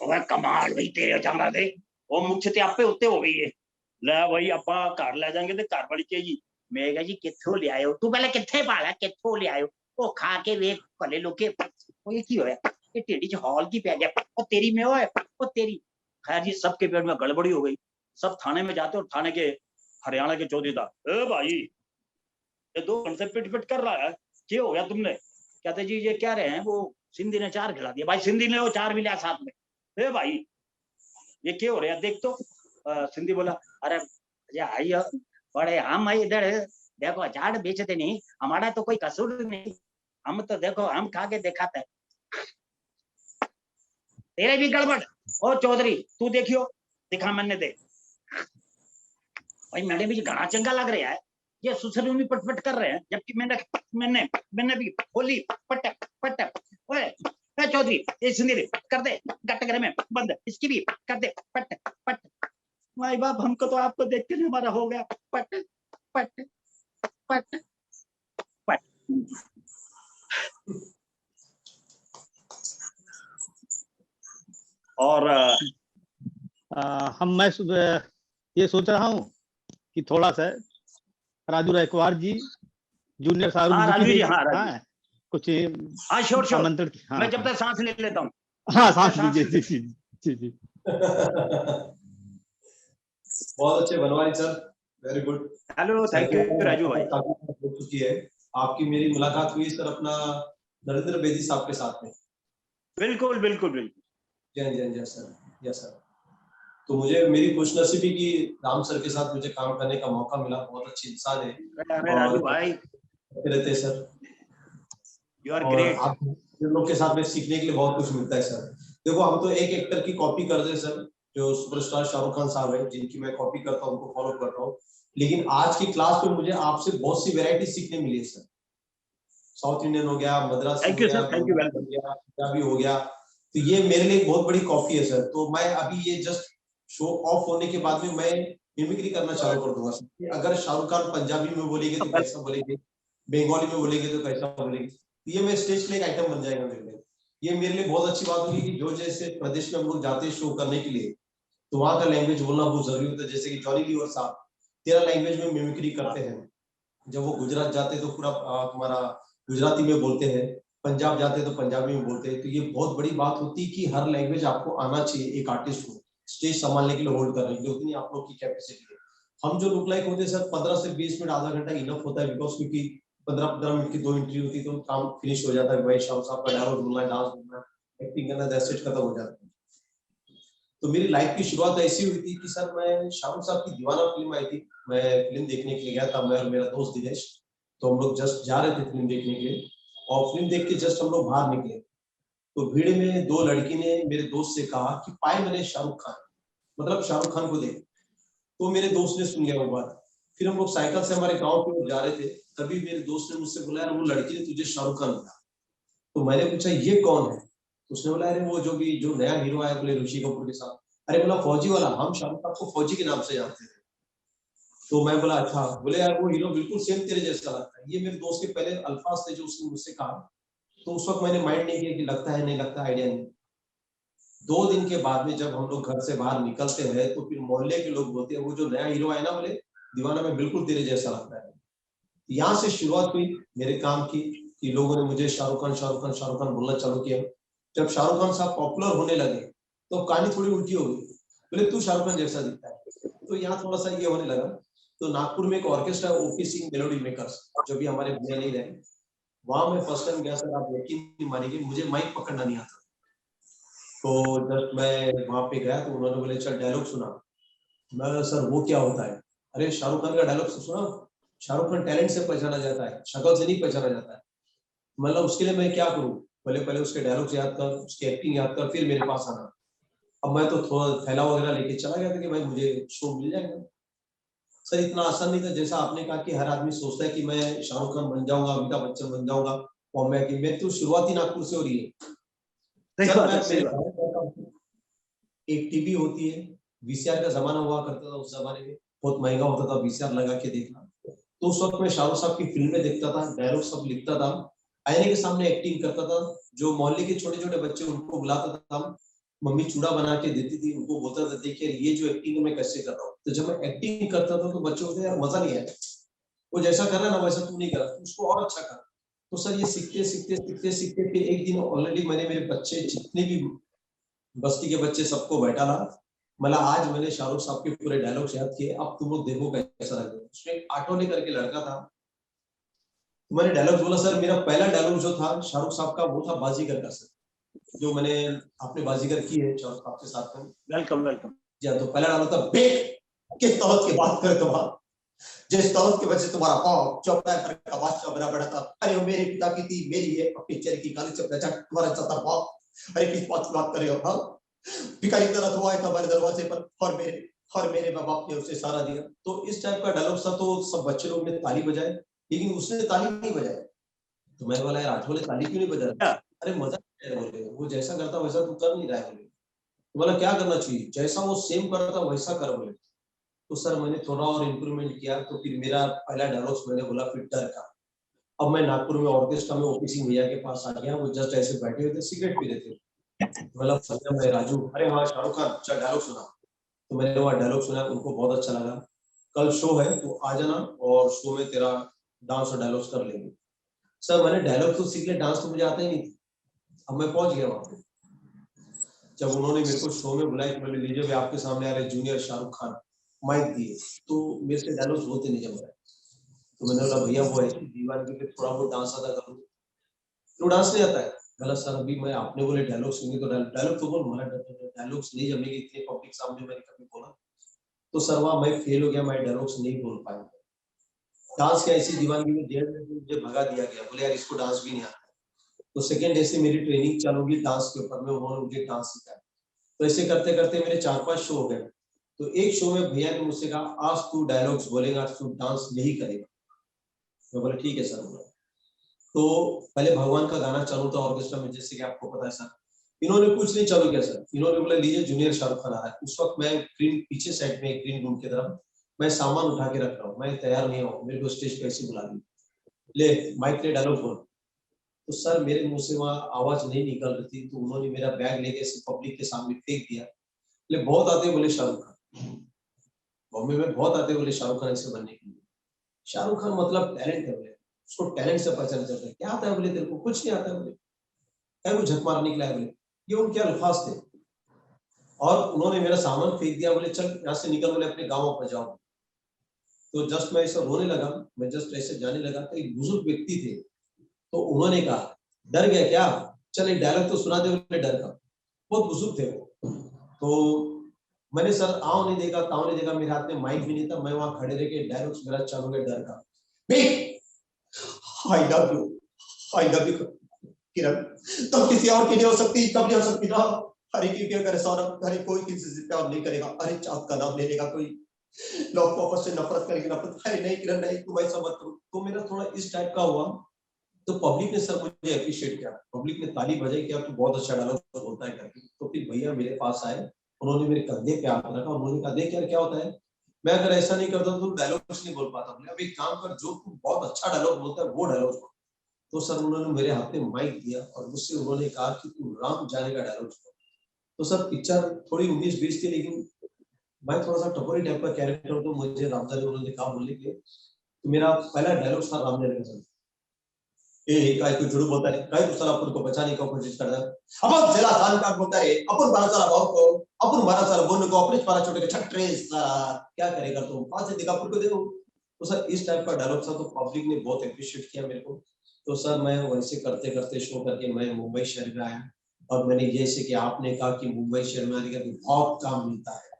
ओए कमाल भाई तेरे अचार दे, ओ मुठ ते आपे उत्ते हो गई है। ले भाई आपा घर ले जाएंगे ते घर वाली कहेगी मैं कहा जी कित्थों ले आयो, तू पहले कित्थे पाला कित्थों ले आयो, ओ खा के वेख भले लोके ओ ये की होया, ये टेडी च हॉल की पै गया, ओ तेरी में ओए ओ तेरी। खैर जी सबके पेट में गड़बड़ी हो गई, सब थाने में जाते और थाने के हरियाणा के चौधरीदार, ए भाई ये 2 घंटे से पिट पिट कर रहा है, क्या हो गया तुमने? कहते जी ये कह रहे हैं वो सिंधी ने 4 खिला दिया। भाई सिंधी ने वो 4 भी लिया साथ में, ए भाई ये क्या हो रहा है देख तो। सिंधी बोला अरे आई बड़े हम इधर देखो अचार बेचते नहीं, हमारा तो कोई कसूर नहीं, हम तो देखो हम खा के दिखाते हैं, तेरे भी गड़बड़। ओ चौधरी तू देखियो दिखा मैंने दे। भाई मैंने भी घना चंगा लग रहा है, ये सुसरी में पटपट कर रहे हैं, जबकि मैंने भी खोली पटक पटक। ओए चौधरी ये सिंधी कर दे गट घर में बंद, इसकी भी कर दे पटक पटक। भाई बाप हमको तो आपको देख के हमारा हो गया पट पट पट पट। और मैं ये सोच रहा हूँ कि थोड़ा सा राजू रायकवार जी जूनियर शाहरुख हाँ जी राजू की जी, भी हाँ राजू, हाँ कुछ हाँ श्योर श्योर, आमंत्रण की हाँ मैं जब तक सांस ले लेता हूँ। हाँ सांस सांस लीजिए जी जी जी। बहुत अच्छे Banwari sir, very good. Hello thank you Raju भाई। हो चुकी है आपकी मेरी मुलाकात हुई सर अपना नरेंद्र बेदी साहब के साथ में। बिल्कुल बिल्कुल बिल्कुल। जय सर, यस सर। तो मुझे मेरी खुशनसीबी की राम सर के साथ मुझे काम करने का मौका मिला, बहुत अच्छे इंसान है। अरे राजू भाई रहते सर, यू आर और ग्रेट। आप लोग के साथ में सीखने के लिए बहुत कुछ मिलता है सर। देखो हम तो एक एक्टर की कॉपी करते हैं सर, जो सुपरस्टार शाहरुख खान साहब है, जिनकी मैं कॉपी करता हूँ, उनको फॉलो करता हूँ। लेकिन आज की क्लास में मुझे आपसे बहुत सी वैरायटी सीखने मिली है सर। साउथ इंडियन हो गया, मद्रासी हो गया, पंजाबी हो गया, तो ये मेरे लिए बहुत बड़ी कॉपी है सर। तो मैं अभी ये जस्ट शो ऑफ होने के बाद में मैं मिमिक्री करना चालू कर दूंगा सर। अगर शाहरुख खान पंजाबी में बोलेंगे तो कैसा बोलेंगे, बंगाली में बोलेंगे तो कैसा बोलेंगे, ये मैं स्टेज पे एक आइटम बन जाएगा मेरे लिए। ये मेरे लिए बहुत अच्छी बात होगी कि जो जैसे प्रदेश में हम लोग जाते हैं शो करने के लिए, तो वहाँ का लैंग्वेज बोलना बहुत जरूरी होता है। जैसे कि जॉनी लीवर साहब 13 लैंग्वेज में मिमिक्री करते हैं। जब वो गुजरात जाते तो पूरा तुम्हारा गुजराती में बोलते हैं, पंजाब जाते तो पंजाबी में बोलते हैं। तो ये बहुत बड़ी बात होती है कि हर लैंग्वेज आपको आना चाहिए एक आर्टिस्ट को स्टेज संभालने के लिए, होल्ड करने के लिए, उतनी आप लोग की कैपेसिटी है। हम जो लुक लाइक होते हैं सर 15 से 20 मिनट आधा घंटा इनफ होता है, बिकॉज क्योंकि 15 मिनट की 2 एंट्री होती है तो काम फिनिश हो जाता है। भाई शाहरुख साहब का डायलॉग बोलना है, डांस बोलना है, एक्टिंग करना, दैट्स इट, खत्म हो जाता है। तो मेरी लाइफ की शुरुआत ऐसी हुई थी कि सर मैं शाहरुख साहब की दीवाना फिल्म आई थी, मैं फिल्म देखने के लिए गया था, मैं और मेरा दोस्त दिनेश। तो हम लोग जस्ट जा रहे थे फिल्म देखने के लिए, और फिल्म देख के जस्ट हम लोग बाहर निकले तो भीड़ में 2 लड़की ने मेरे दोस्त से कहा कि पाए मैंने शाहरुख खान, मतलब शाहरुख खान को देख। तो मेरे दोस्त ने सुन लिया वो बात। फिर हम लोग साइकिल से हमारे गांव की ओर जा रहे थे, तभी मेरे दोस्त ने मुझसे बोला यार वो लड़की ने तुझे शाहरुख खान बोला। तो मैंने पूछा ये कौन है, तो उसने बोला अरे वो जो नया हीरो आया बोले ऋषि कपूर के साथ। अरे बोला फौजी वाला, हम शाहरुख खान को फौजी के नाम से जानते थे। तो मैं बोला अच्छा। बोले यार वो हीरो बिल्कुल सेम तेरे जैसा लगता है। ये मेरे दोस्त के पहले अल्फाज थे जो उसने मुझसे कहा। तो उस वक्त मैंने माइंड नहीं किया कि लगता है नहीं लगता, आइडिया नहीं। 2 दिन के बाद में जब हम लोग घर से बाहर निकलते हैं तो फिर मोहल्ले के लोग बोलते हैं वो जो नया हीरो आया ना बोले दीवाना में बिल्कुल तेरे जैसा लगता है। यहाँ से शुरुआत हुई मेरे काम की कि लोगों ने मुझे शाहरुख खान बोलना चालू किया। जब शाहरुख खान साहब पॉपुलर होने लगे तो कहानी थोड़ी उल्टी हो गई, बोले तू शाहरुख खान जैसा दिखता है। तो यहाँ थोड़ा सा ये होने लगा। तो नागपुर में एक orchestra OP Singh melody makers, जो भी हमारे भैया नहीं रहे, वहां मैं फर्स्ट टाइम गया सर। आप यकीन नहीं मानेंगे मुझे माइक पकड़ना नहीं आता। तो जब मैं वहां पे गया तो उन्होंने बोले चल डायलॉग सुना। मैं सर वो क्या होता है? अरे शाहरुख खान का डायलॉग सुना, शाहरुख खान टैलेंट से पहचाना जाता है, शक्ल से नहीं पहचाना जाता है। मतलब उसके लिए मैं क्या करूं? पहले उसके डायलॉग्स याद कर, उसकी एक्टिंग याद कर, फिर मेरे पास आना। अब मैं तो थोड़ा थैला वगैरह लेके चला गया था कि भाई मुझे शो मिल जाएगा। सर इतना आसान नहीं था, जैसा आपने कहा कि हर आदमी सोचता है कि मैं शाहरुख खान बन जाऊंगा, अमिताभ बच्चन बन जाऊंगा, और मैं तो शुरुआती नागपुर से हो रही है। सर मैं मेरे एक टीवी होती है, वीसीआर का जमाना हुआ करता था, उस जमाने में बहुत महंगा होता था वीसीआर लगा के देखना। तो उस वक्त मैं शाहरुख साहब की फिल्में देखता था, डायलॉग सब लिखता था, आईने के सामने एक्टिंग करता था। जो मोहल्ले के छोटे छोटे बच्चे उनको बुलाता था, मम्मी चूड़ा बना के देती थी, उनको बोलता था देखिए ये जो एक्टिंग है मैं कैसे कर रहा हूँ। तो जब मैं एक्टिंग करता था तो बच्चों को यार मजा नहीं आया, वो जैसा कर रहा है ना वैसा तू नहीं कर रहा, उसको और अच्छा कर। तो सर ये सीखते सीखते सीखते सीखते फिर एक दिन ऑलरेडी मैंने मेरे बच्चे जितने भी बस्ती के बच्चे सबको बैठा ला, मतलब आज मैंने शाहरुख साहब के पूरे डायलॉग याद किए, अब तुम लोग देखो कैसा लगे। उसमें एक आटोले करके लड़का था, तो मैंने डायलॉग बोला। सर मेरा पहला डायलॉग जो था शाहरुख साहब का वो था बाजीगर का सर, जो मैंने आपने बाजीगर की है शाहरुख साहब के साथ में। Welcome welcome. जी तो पहला डायलॉग था, बेट किस तौत की बात करे तुम्हारा, जिस तौत के वजह से तुम्हारा पाँव चौपटा का बादशाह बना बड़ा था। अरे वो मेरे पिता की थी, मेरी है अपनी चेहरे की काली चपटा चट तुम्हारा चता पाँव। अरे किस बात की बात कर रहे हो? हाँ भिखारी तरह हुआ था मेरे दरवाजे पर, और मेरे माँ बाप ने उसे सहारा दिया। तो इस टाइप का डायलॉग था, तो सब बच्चे लोग ने ताली बजाए, लेकिन उसने ताली नहीं बजाई। तो मैंने बोला यार आठवले ताली क्यों नहीं बजा रहा? अरे मजा नहीं बोले, वो जैसा करता वैसा तू कर नहीं रहा है बोले। तो बोला क्या करना चाहिए, जैसा वो सेम करता वैसा कर बोले। तो सर मैंने थोड़ा और इम्प्रूवमेंट किया, तो फिर मेरा पहला डायलॉग मैंने बोला फिर डर का। अब मैं नागपुर में ऑर्केस्ट्रा में ओपी सिंह भैया के पास आ गया, वो जस्ट ऐसे बैठे हुए थे, सिगरेट पी रहे थे। मतलब संजय मैं राजू, अरे हाँ शाहरुख खान, अच्छा डायलॉग सुना। तो मैंने वहाँ डायलॉग सुना, उनको बहुत अच्छा लगा। कल शो है तो आ जाना, और शो में तेरा डांस और डायलॉग्स कर लेंगे। सर मैंने डायलॉग तो सीख लिया, डांस तो मुझे आता ही नहीं। अब मैं पहुंच गया वहां पे, जब उन्होंने मेरे को शो में बुलाया कि बोले लीजिए भाई आपके सामने आ रहे जूनियर शाहरुख खान, माइक दिए, तो मेरे से डायलॉग्स होते नहीं जम रहे। तो मैंने बोला भैया वो ऐसी दीवानगी पे थोड़ा बहुत डांस अदा करूँ, तो डांस नहीं आता है। गलत सर, अभी मैं आपने बोले डायलॉग सुनिए तो डायलॉग तो बोल, हमारा डायलॉग्स नहीं जमेगी इतने पब्लिक सामने मैंने कभी बोला। तो सर वहाँ मैं फेल हो गया, मैं डायलॉग्स नहीं बोल पाया। डांस की ऐसी दीवानगी में 1.5 घंटे मुझे भगा दिया गया, बोले यार इसको डांस भी नहीं आता। तो सेकेंड डे से मेरी ट्रेनिंग चालू होगी डांस के ऊपर में, उन्होंने मुझे डांस सिखाया। तो ऐसे करते करते मेरे 4-5 शो हो गए। तो एक शो में भैया ने मुझसे कहा आज तू डायलॉग्स बोलेगा, आज तू डांस नहीं करेगा। मैं बोला ठीक है सर। तो पहले भगवान का गाना चालू था ऑर्केस्ट्रा में, जैसे कि आपको पता है सर। इन्होंने कुछ नहीं चालू किया सर, इन्होंने बोला लीजिए जूनियर शाहरुख खान आ रहा है। उस वक्त मैं ग्रीन पीछे साइड में ग्रीन रूम की तरफ मैं सामान उठा के रख रहा हूँ, मैं तैयार नहीं हूँ, मेरे को स्टेज पे ऐसे बुला दी, ले माइक ले डायलॉग बोल। तो सर मेरे मुंह से वहां आवाज नहीं निकल रही थी, तो उन्होंने मेरा बैग लेके पब्लिक के सामने फेंक दिया। बोले बहुत आते बोले शाहरुख खान, बॉम्बे में बहुत आते बोले शाहरुख खान ऐसे बनने के लिए। शाहरुख खान मतलब टैलेंट है बोले, उसको टैलेंट से पहचान चलता है। क्या आता है बोले तेरे को? कुछ नहीं आता है बोले, क्या कुछ झक मार निकला है बोले। ये उनके अल्फाज थे, और उन्होंने मेरा सामान फेंक दिया, बोले चल यहाँ से निकल, बोले अपने गाँव पर जाओ। तो जस्ट मैं ऐसा रोने लगा, मैं जस्ट ऐसे जाने लगा तो एक बुजुर्ग व्यक्ति थे, तो उन्होंने कहा डर गया क्या, चल एक डायलॉग तो सुना दे। बोले डर का, बहुत बुजुर्ग थे वो। तो मैंने सर आओ नहीं देखा, ताऊ नहीं देखा, मेरे हाथ में माइक भी नहीं था, मैं वहां खड़े रह के डायलॉग्स मेरा चालू गया डर का। I love you, I love you Kiran, तो किसी और की नहीं हो सकती, कब नहीं हो सकती ना। अरे क्यों क्या करे सौरभ, अरे कोई किसी से प्यार नहीं करेगा, अरे चाँद का नाम ले लेगा कोई, लोग वापस से नफरत करेंगे, नफरत। अरे नहीं किरण नहीं, तुम ऐसा मत करो। तो मेरा थोड़ा इस टाइप का हुआ। तो पब्लिक ने सर मुझे अप्रिशिएट किया, पब्लिक ने ताली बजाई कि आप तो बहुत अच्छा डायलॉग बोलता है करके। तो फिर भैया मेरे पास आए, उन्होंने मेरे कंधे पे हाथ रखा, उन्होंने कहा देख यार क्या होता है, मैं अगर ऐसा नहीं करता तो डायलॉग्स नहीं बोल पाता। बोले अब एक काम कर, जो तू बहुत अच्छा डायलॉग बोलता है वो डायलॉग बोल। तो सर उन्होंने मेरे हाथ में माइक दिया और मुझसे उन्होंने कहा कि तू राम जाने का डायलॉग बोल। तो सर पिक्चर थोड़ी 19-20 थी, लेकिन मैं थोड़ा सा टपोरी टाइप का कैरेक्टर, तो मुझे राम जाने उन्होंने कहा बोलने के। तो मेरा पहला डायलॉग था राम जाने का। काय तू झूठ बोलता है, काय तू साला अपन को बचाने का कोशिश कर रहा है, अपन जिला खान का बोलता है, अपन मारा साला भाव को, अपन मारा साला बोलने को, अपने मारा छोटे के छटरे साला, क्या करेगा तू, पास से दिखापुर को देखो। तो सर इस टाइप का डायलॉग था, तो पब्लिक ने बहुत अप्रिशिएट किया मेरे को। तो सर मैं वैसे करते करते शो करके मैं मुंबई शहर में आया, और मैंने जैसे कि आपने कहा कि मुंबई शहर में आने के बाद बहुत काम मिलता है,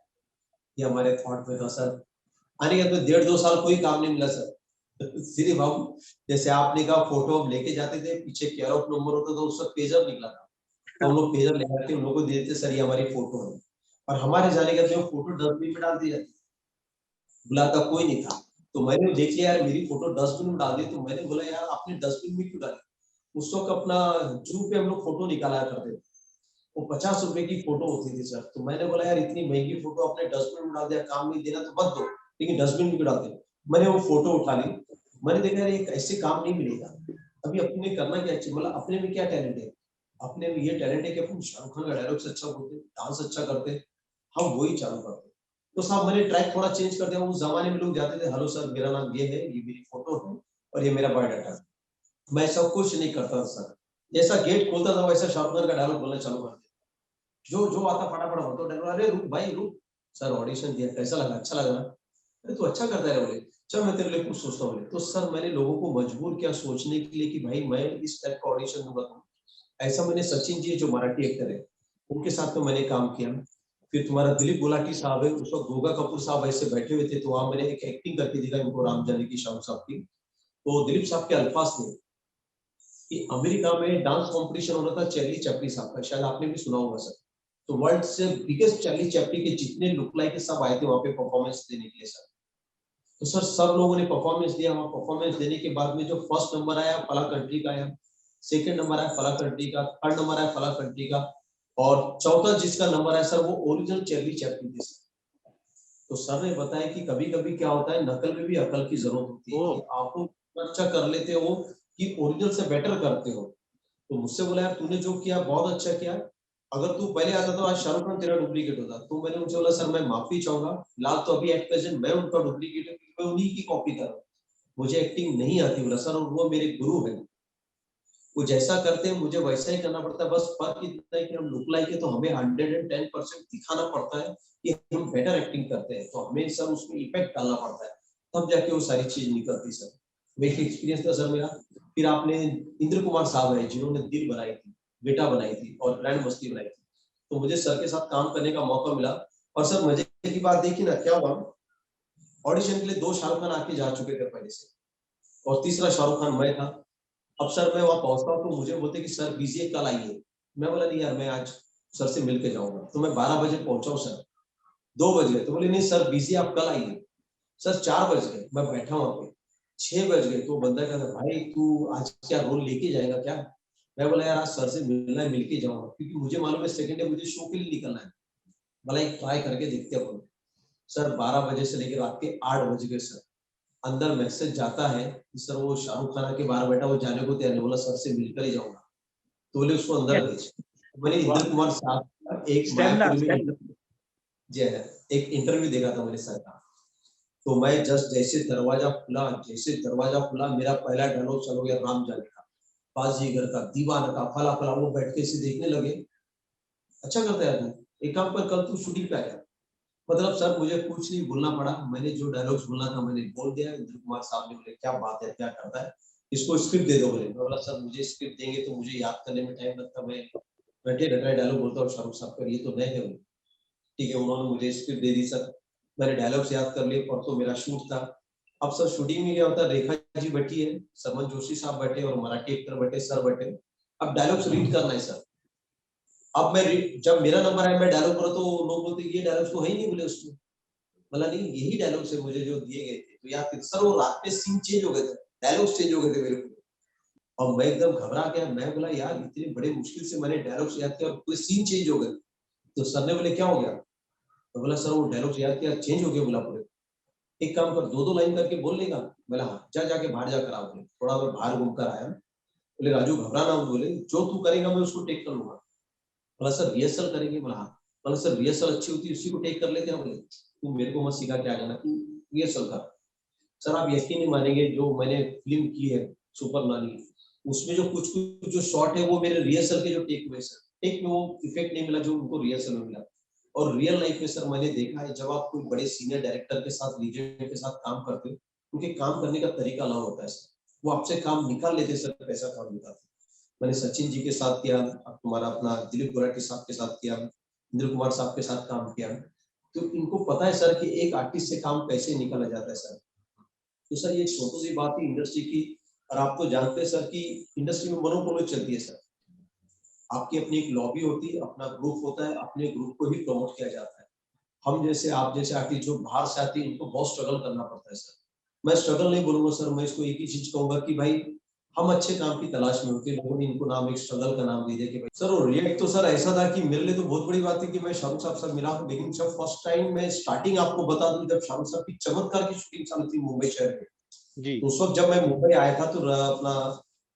ये हमारे थॉट में था सर। आने के बाद 1.5-2 साल कोई काम नहीं मिला सर। सिर्फ हम जैसे आपने कहा फोटो हम लेके जाते थे, पीछे केयर ऑफ नंबर होता था, उस वक्त पेजर निकला था, तो हम लोग पेजर ले जाके उन लोगों को देते सर ये हमारी फोटो है, और हमारे जाने के बाद फोटो डस्टबिन में डाल दी जाती। बुलाता कोई नहीं था। तो मैंने देख लिया यार मेरी फोटो डस्टबिन में डाल दी, तो मैंने बोला यार आपने डस्टबिन में क्यों डाली? उस वक्त अपना जू पे हम लोग फोटो निकाला करते थे, वो 50 रुपए की फोटो होती थी सर। तो मैंने बोला यार इतनी महंगी फोटो अपने डस्टबिन में डाल दिया, काम नहीं देना तो मत दो, लेकिन डस्टबिन में क्यों डालते? मैंने वो फोटो उठा ली, मैंने देखा यार ये ऐसे काम नहीं मिलेगा। अभी अपने करना क्या चाहिए, मतलब अपने में क्या टैलेंट है? अपने में ये टैलेंट है कि अपन शाहरुख खान का डायलॉग से अच्छा बोलते, डांस अच्छा करते, हम वही चालू करते। तो साहब मैंने ट्रैक थोड़ा चेंज कर दिया। उस जमाने में लोग जाते थे, हेलो सर मेरा नाम ये है, ये मेरी फोटो है और ये मेरा बायोडाटा है। मैं सब कुछ नहीं करता था सर, जैसा गेट खोलता था वैसा शाहरुख खान का डायलॉग बोलना चालू कर दिया। जो आता फटाफट होता डायलॉग, अरे रुक भाई रुक, सर ऑडिशन दिया कैसा लगा? अच्छा लगा? अरे तू अच्छा करता है बोले, चल मैं तेरे लिए कुछ सोचता हूँ। तो सर मैंने लोगों को मजबूर किया सोचने के लिए कि भाई मैं इस टाइप का ऑडिशन दूंगा। तो ऐसा मैंने सचिन जी जो मराठी एक्टर है उनके साथ में मैंने काम किया। फिर तुम्हारा दिलीप गुलाटी साहब है, उस वक्त गोगा कपूर साहब ऐसे बैठे हुए थे, तो वहां मैंने एक एक्टिंग करके दिखा इनको, राम जानकी श्याम साहब की। तो दिलीप साहब के अल्फाज थे कि अमेरिका में डांस कंपटीशन हो रहा था चार्ली चैपली साहब का, शायद आपने भी सुना होगा सर। तो वर्ल्ड से बिगेस्ट चार्ली चैपली के जितने लुक लाइक सब आए थे वहां पे परफॉर्मेंस देने के लिए सर। तो सर सब लोगों ने परफॉर्मेंस दिया। वहां परफॉर्मेंस देने के बाद में जो फर्स्ट नंबर आया फला कंट्री का आया, सेकंड नंबर आया फला कंट्री का, थर्ड नंबर आया फला कंट्री का, और चौथा जिसका नंबर आया सर वो ओरिजिनल चार्ली चैपलिन थे सर। तो सर ने बताया कि कभी कभी क्या होता है, नकल में भी अकल की जरूरत होती है कि आप लोग अच्छा कर लेते हो कि ओरिजिनल से बेटर करते हो। तो मुझसे बोला यार तूने जो किया बहुत अच्छा किया, अगर तू पहले आता तो आज शाहरुख खान तेरा डुप्लीकेट होता। तो मैंने उनसे बोला सर मैं माफी चाहूंगा, फिलहाल तो अभी एट प्रेजेंट मैं उनका डुप्लीकेट हूँ, मैं उन्हीं की कॉपी कर रहा हूँ, मुझे एक्टिंग नहीं आती। बोला सर और वो मेरे गुरु है, वो जैसा करते हैं मुझे वैसा ही करना पड़ता है, बस फर्क इतना है कि हम लुक लाइक है तो हमें 110% दिखाना पड़ता है कि हम बेटर एक्टिंग करते हैं, तो हमें सर उसमें इफेक्ट डालना पड़ता है, तब जाके वो सारी चीज निकलती सर। मेरी एक्सपीरियंस था सर मेरा। फिर आपने इंद्र कुमार साहब है जिन्होंने दिल बनाई थी, बेटा बनाई थी और ग्रैंड मस्ती बनाई थी, तो मुझे सर के साथ काम करने का मौका मिला। और सर मजे की बात देखिए ना क्या हुआ, ऑडिशन के लिए 2 शाहरुख खान आके जा चुके थे पहले से, और तीसरा शाहरुख खान मैं था। अब सर मैं वहां पहुंचता हूँ तो मुझे बोलते कि सर बिजी है कल आइए। मैं बोला नहीं यार मैं आज सर से मिलके जाऊंगा। तो मैं 12 बजे पहुंचा हूँ सर, 2 बज गए तो बोले नहीं सर बिजी आप कल आइए। सर 4 बज गए, मैं बैठा वहां पे, 6 बज गए तो बंदा कहता भाई तू आज क्या रोल लेके जाएगा क्या? मैं बोला यार आज सर से मिलना है, मिलके जाऊंगा, क्योंकि मुझे मालूम है सेकंड डे मुझे शो के लिए निकलना है। बोला एक ट्राई करके देखते हैं। सर 12 बजे से लेकर रात के 8 बज गए सर, अंदर मैसेज जाता है कि सर वो शाहरुख खान के बाहर बैठा, वो जाने को तैयार नहीं, बोला सर से मिलकर ही जाऊंगा। तो बोले उसको अंदर भेज। मैंने इंद्र कुमार साहब का एक मायापुरी में जी है, एक इंटरव्यू देखा था मेरे सर का। तो मैं जस्ट जैसे दरवाजा खुला मेरा पहला डायलॉग चल गया राम जाने का, बाजीगर का, दीवाना का, फला फला। वो बैठ के इसे देखने लगे, अच्छा करता है आदमी, एक काम पर कल तू शूटिंग पे आया। मतलब सर मुझे कुछ नहीं बोलना पड़ा, मैंने जो डायलॉग्स बोलना था मैंने बोल दिया। इंद्र कुमार साहब ने बोले क्या बात है, क्या करता है, इसको स्क्रिप्ट दे दो। बोले मैं बोला सर मुझे स्क्रिप्ट देंगे तो मुझे याद करने में टाइम लगता, मैं बैठे बैठे डायलॉग बोलता हूँ शाहरुख साहब का, ये तो नए है। ठीक है, उन्होंने मुझे स्क्रिप्ट दे दी सर, मैंने डायलॉग्स याद कर लिए। परसों मेरा शूट था। अब सर शूटिंग में क्या होता है, रेखा जी बैठी है, सरमन जोशी साहब बैठे और मराठी एक्टर बैठे, सर बैठे, अब डायलॉग्स रीड करना है सर। अब मैं जब मेरा नंबर आया मैं डायलॉग करा तो लोग बोलते ये डायलॉग्स तो है ही नहीं, बोले उसमें। बोला नहीं यही डायलॉग से मुझे जो दिए गए थे, तो यार सर वो रात में सीन चेंज हो गए थे, डायलॉग्स चेंज हो गए थे मेरे को। और मैं एकदम घबरा गया, मैं बोला यार इतने बड़े मुश्किल से मैंने डायलॉग्स याद किया और पूरे सीन चेंज हो गए। तो सर ने बोले क्या हो गया? तो बोला सर वो डायलॉग्स याद किया चेंज हो गया। बोला पूरे एक काम कर, 2-2 लाइन करके बोल लेगा? बोला हाँ, जाके बाहर जाकर आओ। थोड़ा मैं बाहर घूम कर आया। बोले राजू घबराना, बोले जो तू करेगा मैं उसको टेक कर लूंगा। बोला सर रिहर्सल करेंगे? बोला हाँ। बोला सर रिहर्सल अच्छी होती है उसी को टेक कर लेते हैं। बोले तू मेरे को मत सिखा क्या करना, तू रिहर्सल कर। सर आप यकीन नहीं मानेंगे, जो मैंने फिल्म की है सुपर नानी, उसमें जो कुछ कुछ जो शॉट है वो मेरे रिहर्सल के जो टेक हुए सर, टेक में वो इफेक्ट नहीं मिला जो उनको रिहर्सल में मिला। और रियल लाइफ में सर मैंने देखा है, जब आप कोई बड़े सीनियर डायरेक्टर के साथ, लीजेंड के साथ काम करते हो, उनके काम करने का तरीका अलग होता है सर, वो आपसे काम निकाल लेते सर, पैसा काम निकालते। मैंने सचिन जी के साथ किया, तुम्हारा अपना दिलीप गुलाटी साहब के साथ किया, इंद्र कुमार साहब के साथ काम किया। तो इनको पता है सर कि एक आर्टिस्ट से काम कैसे निकाला जाता है सर। तो सर ये छोटी सी बात है इंडस्ट्री की, और आप तो जानते हैं सर कि इंडस्ट्री में मोनोपोली चलती है सर, आपकी अपनी एक लॉबी होती है, अपना ग्रुप होता है, अपने ग्रुप को ही प्रमोट किया जाता है। हम जैसे आप जैसे आर्टिस्ट जो बाहर से आते हैं उनको बहुत स्ट्रगल करना पड़ता है सर। मैं स्ट्रगल नहीं बोलूंगा सर, मैं इसको एक ही चीज कहूंगा कि भाई हम अच्छे काम की तलाश में होते, लोगों ने इनको नाम एक स्ट्रगल का नाम दे दिया कि भाई सर। और रिएक्ट तो सर ऐसा था कि मेरे लिए तो बहुत बड़ी बात थी कि मैं शाहरुख साहब से मिला हूं, लेकिन जब फर्स्ट टाइम मैं स्टार्टिंग आपको बता दूं, जब शाहरुख साहब की चमत्कार की शूटिंग चालू थी मुंबई शहर में, जी तो उस वक्त जब मैं मुंबई आया था तो अपना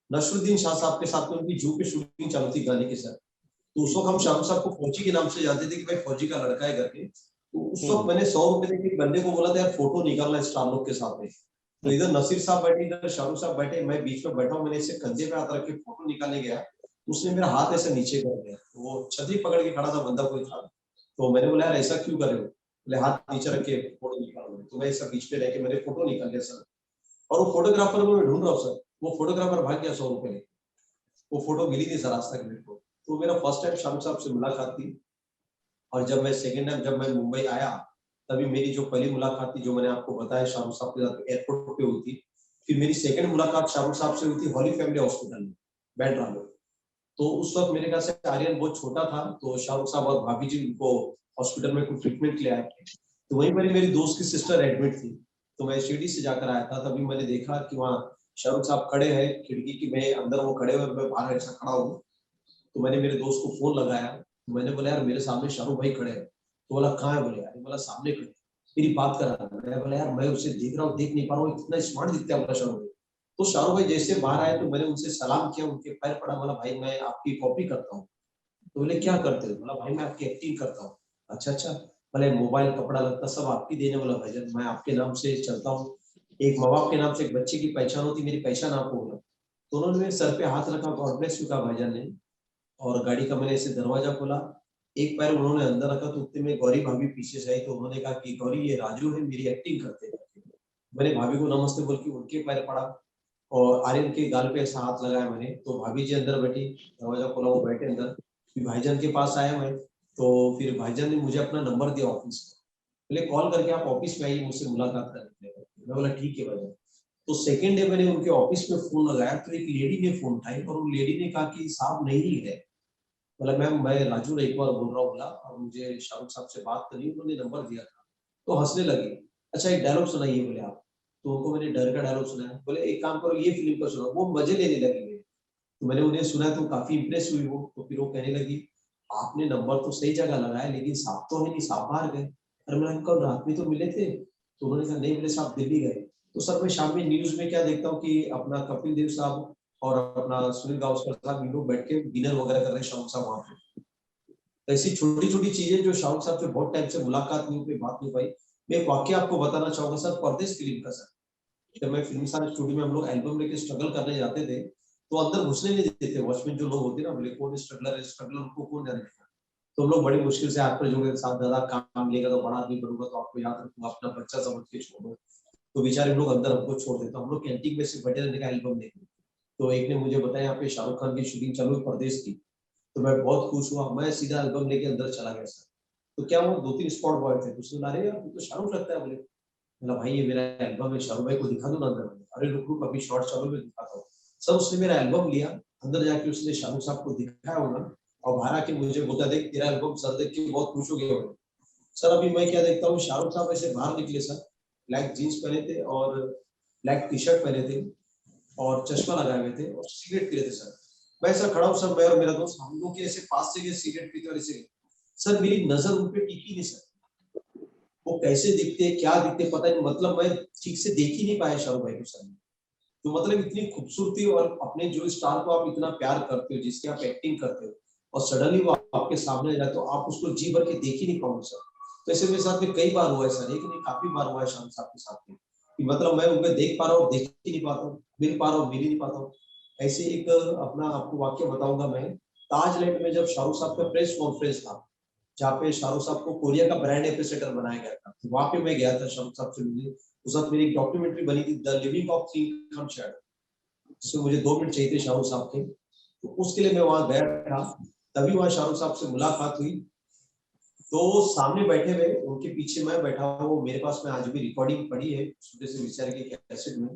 नसरुद्दीन शाह साहब के साथ में उनकी जू पे शूटिंग चालू थी गाने के साथ। तो उस वक्त हम शाहरुख साहब को फौजी के नाम से जानते थे कि भाई फौजी का लड़का है करके। तो उस वक्त मैंने 100 रुपए देके एक बंदे को बोला था यार फोटो निकालना स्टार लोग के साथ में। तो इधर नसीर साहब बैठे, इधर शाहरुख साहब बैठे, मैं बीच में बैठा हूँ, मैंने इसे कंधे पे हाथ रख के फोटो निकालने गया, उसने मेरा हाथ ऐसे नीचे कर दिया। वो छतरी पकड़ के खड़ा था बंदा कोई था, तो मैंने बोला यार ऐसा क्यों कर रहे हो, बोले हाथ नीचे रख के फोटो निकालो। तो मैं ऐसा बीच में रह के मैंने फोटो निकाल लिया सर। और वो फोटोग्राफर को मैं ढूंढ रहा हूँ सर, वो फोटोग्राफर भाग गया 100 रुपए लेके, वो फोटो मिली नहीं सर आज तक मेरे को। तो मेरा फर्स्ट टाइम शाहरुख साहब से मुलाकात थी। और जब मैं सेकेंड टाइम जब मैं मुंबई आया, तभी मेरी जो पहली मुलाकात थी जो मैंने आपको बताया शाहरुख साहब के साथ एयरपोर्ट पे हुई थी। फिर मेरी सेकंड मुलाकात शाहरुख साहब से हुई थी हॉली फैमिली हॉस्पिटल में बैंड्रा में। तो उस वक्त मेरे ख्याल से आर्यन बहुत छोटा था, तो शाहरुख साहब और भाभी जी उनको हॉस्पिटल में कुछ ट्रीटमेंट के लिए आए थे। तो वहीं पर मेरी दोस्त की सिस्टर एडमिट थी, तो मैं शिरडी से जाकर आया था। तभी मैंने देखा कि वहाँ शाहरुख साहब खड़े हैं खिड़की की, मैं अंदर वो खड़े हुए, मैं बाहर ऐसा खड़ा हूँ। तो मैंने मेरे दोस्त को फोन लगाया, तो मैंने बोला यार मेरे सामने शाहरुख भाई खड़े हैं। तो बोला कहाँ है, बोले यार, बोला सामने खड़े। मेरी बात करा, मैं बोला यार मैं उसे देख रहा हूँ, देख नहीं पा रहा हूँ, इतना स्मार्ट दिखता है बोला शाहरुख भाई। तो शाहरुख भाई जैसे बाहर आए तो मैंने उनसे सलाम किया, उनके पैर पड़ा, बोला भाई मैं आपकी कॉपी करता हूँ। तो बोले क्या करते हो, बोला भाई मैं आपकी एक्टिंग करता हूँ। अच्छा अच्छा, बोले मोबाइल कपड़ा लगता सब आपकी देने वाला भाईजान, मैं आपके नाम से चलता हूँ, एक माँ बाप के नाम से एक बच्चे की पहचान होती, मेरी पहचान आपको होगा। तो उन्होंने मेरे सर पे हाथ रखा, गॉड ब्लेस यू कहा भाईजान ने, और गाड़ी का मैंने ऐसे दरवाजा खोला, एक पैर उन्होंने अंदर रखा, तो उतने में गौरी भाभी पीछे से आई, तो उन्होंने कहा कि गौरी ये राजू है, मेरी एक्टिंग करते हैं। मैंने भाभी को नमस्ते बोल के उनके पैर पड़ा, और आर्यन के गाल पे ऐसा हाथ लगाया मैंने। तो भाभी जी अंदर बैठी, दरवाजा खोला, वो बैठे अंदर। फिर भाईजान के पास आया मैं, तो फिर भाईजान ने मुझे अपना नंबर दिया ऑफिस का, बोले कॉल करके आप ऑफिस में आइए मुझसे मुलाकात करने के लिए। मैं बोला ठीक है भाईजान। तो सेकेंड डे मैंने उनके ऑफिस में फोन लगाया, तो एक लेडी ने फोन उठाई, और वो लेडी ने कहा कि साहब नहीं है। बोला मैम मैं राजू रईकवार बोल रहा हूँ, बोला और मुझे शाहरुख साहब से बात करनी, उन्होंने नंबर दिया था। तो हंसने लगी, अच्छा एक डायलॉग सुनाइए बोले आप। तो उनको मैंने डर का डायलॉग सुनाया, बोले एक काम करो ये फिल्म का सुनाओ, वो मजे लेने लगी मेरे। तो मैंने उन्हें सुना तो काफी इंप्रेस हुई वो, तो फिर वो कहने लगी आपने नंबर तो सही जगह लगाया, लेकिन साहब तो है नहीं, साहब बाहर गए। अरे मैंने कल रात में तो मिले थे। तो उन्होंने कहा नहीं, बोले साहब दिल्ली गए। तो सर मैं शाम में न्यूज में क्या देखता हूँ कि अपना कपिल देव साहब और अपना सुनील गावस्कर साहब इन लोग बैठ के डिनर वगैरह कर रहे हैं शाहरुख साहब वहां पे। तो ऐसी छोटी छोटी चीजें जो शाहरुख साहब से बहुत टाइम से मुलाकात नहीं हुई, बात नहीं पाई। मैं एक वाक्य आपको बताना चाहूंगा सर, परदेश फिल्म का सर। जब मैं फिल्म सारे स्टूडियो में हम लोग एल्बम लेके स्ट्रगल करने जाते थे, तो अंदर घुसने नहीं देते वॉचमैन जो लोग होते ना, बोले कौन स्ट्रगलर है, स्ट्रगलर उनको कौन जाने देगा। तो हम लोग बड़ी मुश्किल से हाथ पर जोड़े साथ, दादा काम मिलेगा तो बड़ा आदमी बनूंगा, तो आपको याद रखूंगा, अपना बच्चा समझ के छोड़ो। तो बेचारे लोग अंदर हमको छोड़ देते, हम लोग कैंटीन में से बैठे रहने का एल्बम लेके। तो एक ने मुझे बताया यहाँ पे शाहरुख खान की शूटिंग चालू है परदेश की। तो मैं बहुत खुश हुआ, मैं सीधा एल्बम लेके अंदर चला गया सर। तो क्या वो 2-3 स्पॉट बॉय थे, उसने बोला अरे यार तू तो शाहरुख लगता है, बोले। बोला भाई ये मेरा एल्बम है, शाहरुख भाई को दिखा दो ना अंदर। अरे रुक रुक अभी शॉर्ट चालू में दिखाता हूँ। सर उसने मेरा एल्बम लिया, अंदर जाके उसने शाहरुख साहब को दिखाया होगा, और बाहर आके मुझे बोलता देख तेरा एल्बम सर देख के बहुत खुश हो गया होगा। सर अभी मैं क्या देखता हूँ, शाहरुख साहब ऐसे बाहर निकले सर, ब्लैक जीन्स पहने थे और ब्लैक टी शर्ट पहने थे और चश्मा लगाए हुए थे और सिगरेट पी रहे थे सर। मैं ऐसा खड़ा हूँ सर, मैं और मेरा दोस्त हम लोग के ऐसे पास से गए सिगरेट पीते और ऐसे। सर मेरी नजर उन पे टिकी नहीं सर, वो कैसे दिखते क्या दिखते पता नहीं, मतलब मैं ठीक से देख ही नहीं पाया शाहरुख भाई को सर। तो मतलब इतनी खूबसूरती, और अपने जो स्टार को आप इतना प्यार करते हो, जिसकी आप एक्टिंग करते हो, और सडनली वो आपके सामने आ जाए तो आप उसको जी भर के देख ही नहीं पाओगे सर। तो ऐसे मेरे साथ में कई बार हुआ है सर, एक नहीं काफी बार हुआ है शाहरुख साहब के साथ में, कि मतलब मैं उनको देख पा रहा हूँ, देख ही नहीं पाता हूँ, मिल पा रहा हूँ, मिल ही नहीं पाता हूँ। ऐसे एक अपना आपको वाक्य बताऊंगा मैं, ताजलैंड में जब शाहरुख साहब का प्रेस कॉन्फ्रेंस था, जहाँ पे शाहरुख साहब को कोरिया का ब्रांड एम्बेसडर बनाया गया था, तो वहां पे मैं गया था शाहरुख साहब से मिलने। उस वक्त मेरी एक डॉक्यूमेंट्री बनी थी the living of king Khan शैड, जिसमें मुझे 2 मिनट चाहिए थे शाहरुख साहब के, तो उसके लिए मैं वहां गया था। तभी वहां शाहरुख साहब से मुलाकात हुई। तो सामने बैठे हुए उनके पीछे मैं बैठा हूँ, मेरे पास में आज भी रिकॉर्डिंग पड़ी है छोटे से विचार के कैसेट में,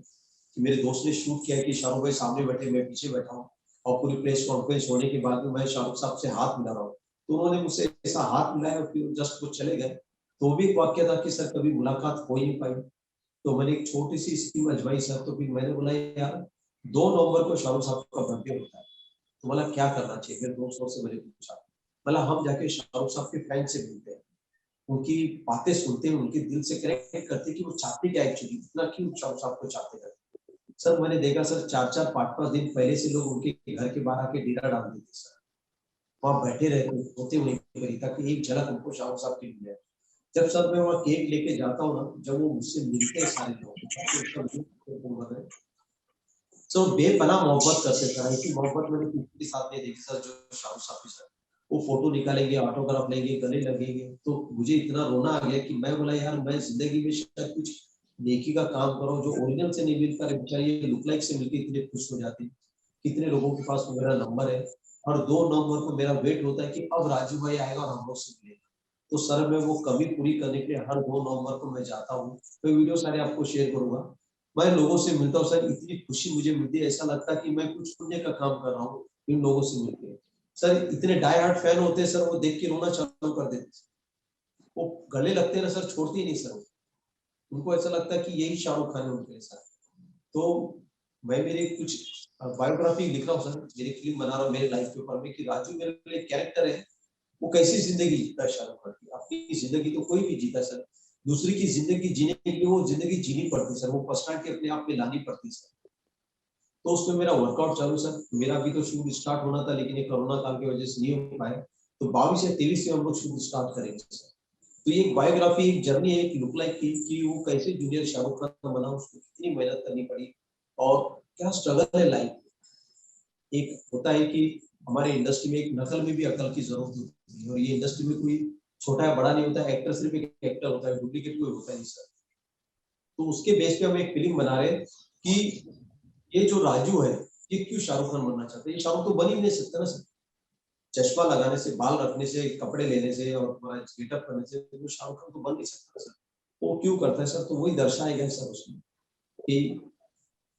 कि मेरे दोस्त ने शूट किया कि शाहरुख भाई सामने बैठे, मैं पीछे बैठा हूँ, और पूरी प्रेस कॉन्फ्रेंस होने के बाद में मैं शाहरुख साहब से हाथ मिला रहा हूँ। तो उन्होंने मुझसे ऐसा हाथ मिलाया और फिर जस्ट वो चले गए। तो भी एक वाक्य था कि सर कभी मुलाकात हो ही नहीं पाई। तो मैंने एक छोटी सी स्कीम अजमाई सर, तो फिर मैंने बोला यार 2 नवंबर को शाहरुख साहब का बर्थडे होता है, तो बोला क्या करना चाहिए। मेरे दोस्तों से मैंने पूछा, बोला हम जाके शाहरुख साहब के फैन से मिलते हैं, उनकी बातें सुनते हैं, उनके दिल से कनेक्ट करते हैं कि वो चाहते क्या एक्चुअली, इतना क्यों शाहरुख साहब को चाहते थे। सर मैंने देखा सर 4-4 5-5 दिन पहले से लोग उनके घर के बाहर आके डेरा डाल देते सर, वहां बैठे रहते होते वहीं पर ताकि एक झलक उनको शाहरुख साहब की मिले। जब सर मैं वहाँ केक लेके जाता हूँ ना, जब वो मुझसे मिलते हैं सारे लोग, तो बेपनाह मोहब्बत करते थे। ऐसी मोहब्बत मैंने किसी के साथ नहीं देखी सर जो शाहरुख साहब के साथ। वो फोटो निकालेंगे, ऑटोग्राफ लेंगे, गले लगेंगे, तो मुझे इतना रोना आ गया कि मैं बोला यार मैं जिंदगी में शायद कुछ नेकी का काम करो, जो ओरिजिनल से नहीं मिल पा रहे बेचारे ये लुक लाइक से मिलके इतने खुश हो जाते। कितने लोगों के पास मेरा नंबर है और 2 नवंबर को मेरा वेट होता है कि अब राजू भाई आएगा और हम लोग से मिलेगा। तो सर मैं वो कमी पूरी करने के लिए हर 2 नवंबर को मैं जाता हूँ। मैं वीडियो सारे आपको शेयर करूंगा, मैं लोगों से मिलता हूँ सर, इतनी खुशी मुझे मिलती है, ऐसा लगता है कि मैं कुछ पुण्य का काम कर रहा हूँ इन लोगों से मिलकर। सर इतने डाई हार्ट फैन होते हैं सर, वो देख के रोना चालू कर देते, वो गले लगते हैं ना सर, छोड़ते ही नहीं सर, उनको ऐसा लगता है कि यही शाहरुख खान है उनके साथ। तो मैं मेरे कुछ बायोग्राफी लिख रहा हूँ सर, मेरी फिल्म बना रहा हूँ मेरे लाइफ के ऊपर में कि राजू मेरे लिए कैरेक्टर है, वो कैसी जिंदगी जीता है शाहरुख खान की। अपनी जिंदगी तो कोई भी जीता सर, दूसरी की जिंदगी जीने के लिए वो जिंदगी जीनी पड़ती सर, वो पर्सनालिटी अपने आप में लानी पड़ती सर। तो उसमें मेरा वर्कआउट चालू सर, मेरा भी तो शूट स्टार्ट होना था लेकिन ये कोरोना काल की वजह से नहीं हो पाए, तो 22 या 23 से हम लोग शूट स्टार्ट करेंगे सर। तो ये एक बायोग्राफी, एक जर्नी है, एक लुक लाइक की कि वो कैसे जूनियर शाहरुख खान बना, उसको कितनी मेहनत करनी पड़ी और क्या स्ट्रगल है लाइफ। एक होता है कि हमारे इंडस्ट्री में एक नकल में भी अकल की जरूरत होती है, और ये इंडस्ट्री में कोई छोटा या बड़ा नहीं होता है, एक्टर सिर्फ एक एक्टर होता है, डुप्लीकेट कोई होता नहीं सर। तो उसके बेस पे हम एक फिल्म बना रहे हैं कि ये जो राजू है ये क्यों शाहरुख खान बनना चाहता है। ये शाहरुख तो बन ही नहीं सकता ना सर, चश्मा लगाने से, बाल रखने से, कपड़े लेने से और गेटअप करने से तो शाहरुख खान तो बन नहीं सकता सर। वो क्यों करता है सर, तो वही दर्शाया गया सर उसमें कि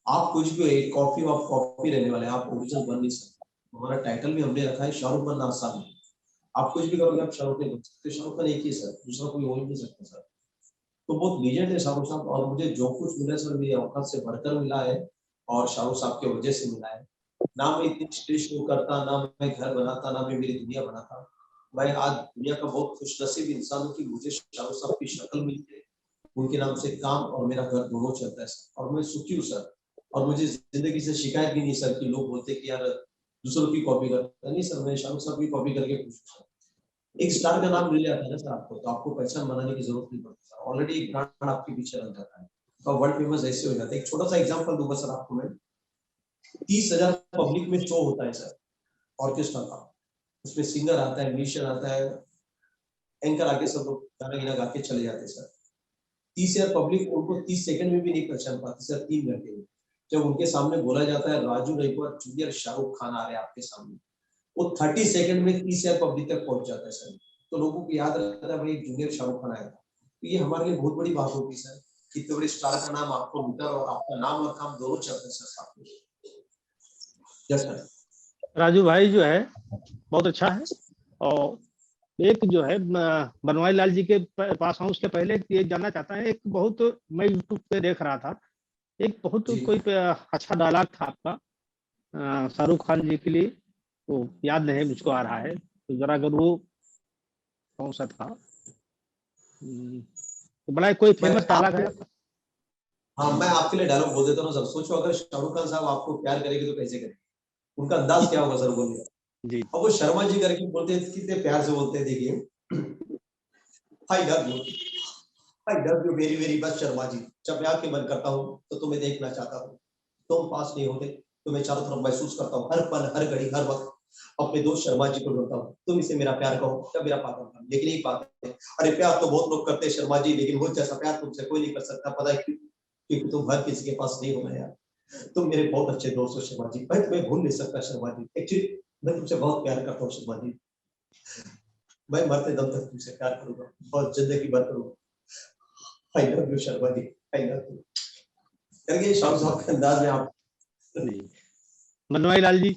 आप कुछ भी एक कॉपी ऑफ कॉपी रहने वाले, आप ओरिजिनल बन नहीं सकते। हमारा टाइटल भी हमने रखा है शाहरुख बनना आसान है, आप कुछ भी करोगे आप शाहरुख नहीं बन सकते। शाहरुख खान एक ही सर, दूसरा कोई हो ही नहीं सकता सर। तो बहुत लीजेंड है शाहरुख साहब, और मुझे जो कुछ मिला सर मेरी औकात से बढ़कर मिला है और शाहरुख साहब की वजह से मिला है। ना मैं इतनी स्टेज शो करता, ना मैं घर बनाता, ना मैं मेरी दुनिया बनाता। मैं आज दुनिया का बहुत खुशनसीब इंसान हूँ कि मुझे शाहरुख साहब की शक्ल मिली है, उनके नाम से काम और मेरा घर दोनों चलता है सर, और मैं सुखी हूँ सर। और मुझे जिंदगी से शिकायत भी नहीं सर कि लोग बोलते कि यार दूसरों की कॉपी करता नहीं सर, मैं शाहरुख साहब की कॉपी करके खुश हूँ। एक स्टार का नाम मिल जाता है ना सर आपको, तो आपको पहचान बनाने की जरूरत नहीं पड़ती सर, ऑलरेडी एक ब्रांड आपके पीछे लग जाता है, तो वर्ल्ड फेमस ऐसे हो जाता है। एक छोटा सा एग्जांपल दूंगा सर आपको मैं, 30,000 पब्लिक में शो होता है सर ऑर्केस्ट्रा का, उसमें सिंगर आता है, म्यूजिशियन आता है, एंकर आके सब लोग गाना गिना गा के चले जाते हैं सर। 30,000 पब्लिक उनको 30 सेकंड में भी नहीं पहचान पाती सर, 3 घंटे में। जब उनके सामने बोला जाता है राजू रईपुर जूनियर शाहरुख खान आ रहे हैं आपके सामने, वो 30 सेकंड में 30,000 पब्लिक तक पहुंच जाता है सर, तो लोगों को याद रहता है भाई जूनियर शाहरुख खान आया था। तो ये हमारे लिए बहुत बड़ी बात होगी सर, कितने बड़े स्टार का नाम आपको मिलता है और आपका नाम और काम दोनों चलते हैं सर साथ में। Yes sir. राजू भाई जो है बहुत अच्छा है। और एक जो है बनवारी लाल जी के पास आऊं उसके पहले ये जानना चाहता है, एक बहुत मैं यूट्यूब पे देख रहा था, एक बहुत जी। कोई अच्छा डायलॉग था आपका शाहरुख खान जी के लिए, वो याद नहीं मुझको आ रहा है, तो जरा अगर वो कौन सा था, तो बड़ा कोई मैं फेमस डायलॉग है। आपको, हाँ मैं आपके लिए डायलॉग बोल देता हूँ सर। सोचो अगर शाहरुख खान साहब आपको प्यार करेंगे तो कैसे करेंगे, उनका अंदाज क्या होगा सर बोलिए। जी अब वो शर्मा जी करके बोलते हैं, कितने प्यार से बोलते हैं, देखिए I love you, I love you very very much Sharma ji. जब मैं आपके मन करता हूँ तो तुम्हें देखना चाहता हूँ, तुम पास नहीं होते तो मैं चारों तरफ महसूस करता हूँ, हर पल हर घड़ी हर वक्त अपने दोस्त शर्मा जी को ढूंढता हूँ। तुम इसे मेरा प्यार कहो या मेरा पागल कहो, लेकिन एक बात है, अरे प्यार तो बहुत लोग करते हैं शर्मा जी, लेकिन वो जैसा प्यार तुमसे कोई नहीं कर सकता। पता है क्यों? क्योंकि तुम हर किसी के पास नहीं होना यार। तुम मेरे बहुत अच्छे दोस्त हो शर्मा जी, मैं तुम्हें भूल नहीं सकता शर्मा जी। एक्चुअली मैं तुमसे बहुत प्यार करता हूँ शर्मा जी, मैं मरते दम तक तुमसे प्यार करूंगा और जिंदगी भर करूंगा। I love you Sharma ji, I love you करके शाहरुख साहब के अंदाज में आप। बनवारी लाल जी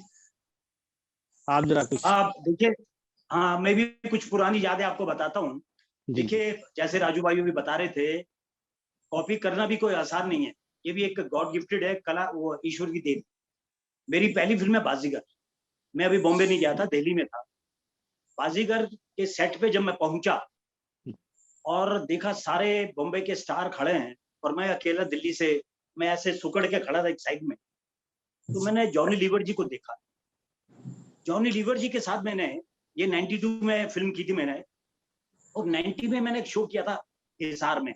आप जरा कुछ। आप देखिए, हाँ मैं भी कुछ पुरानी यादें आपको बताता हूँ। जी। देखिए जैसे राजू भाई भी बता रहे थे, कॉपी करना भी कोई आसान नहीं है, ये भी एक गॉड गिफ्टेड है कला, वो ईश्वर की देन। मेरी पहली फिल्म है बाजीगर। मैं अभी बॉम्बे नहीं गया था, दिल्ली में था। बाजीगर के सेट पे जब मैं पहुंचा और देखा सारे बॉम्बे के स्टार खड़े हैं और मैं अकेला दिल्ली से, मैं ऐसे सुकड़ के खड़ा था एक साइड में, तो मैंने जॉनी लीवर जी को देखा। जॉनी लीवर जी के साथ मैंने ये 92 में फिल्म की थी मैंने, और 90 में मैंने एक शो किया था हिसार में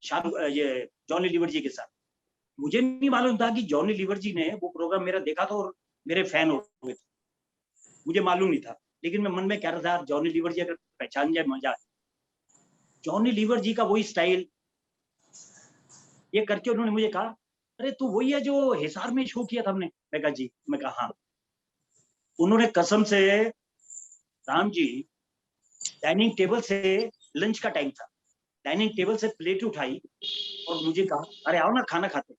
शाहरुख ये जॉनी लीवर जी के साथ। मुझे नहीं मालूम था कि जॉनी लीवर जी ने वो प्रोग्राम मेरा देखा था और मेरे फैन हो गए थे, मुझे मालूम नहीं था। लेकिन मैं मन में कह रहा था जॉनी लीवर जी अगर पहचान जाए मजा। जॉनी लीवर जी का वही स्टाइल, ये करके उन्होंने मुझे कहा, अरे तू वही है जो हिसार में शो किया था हमने। मैं कहा जी। मैं कहा हाँ। उन्होंने कसम से, राम जी, डाइनिंग टेबल से, लंच का टाइम था, डाइनिंग टेबल से प्लेट उठाई और मुझे कहा, अरे आओ ना खाना खाते।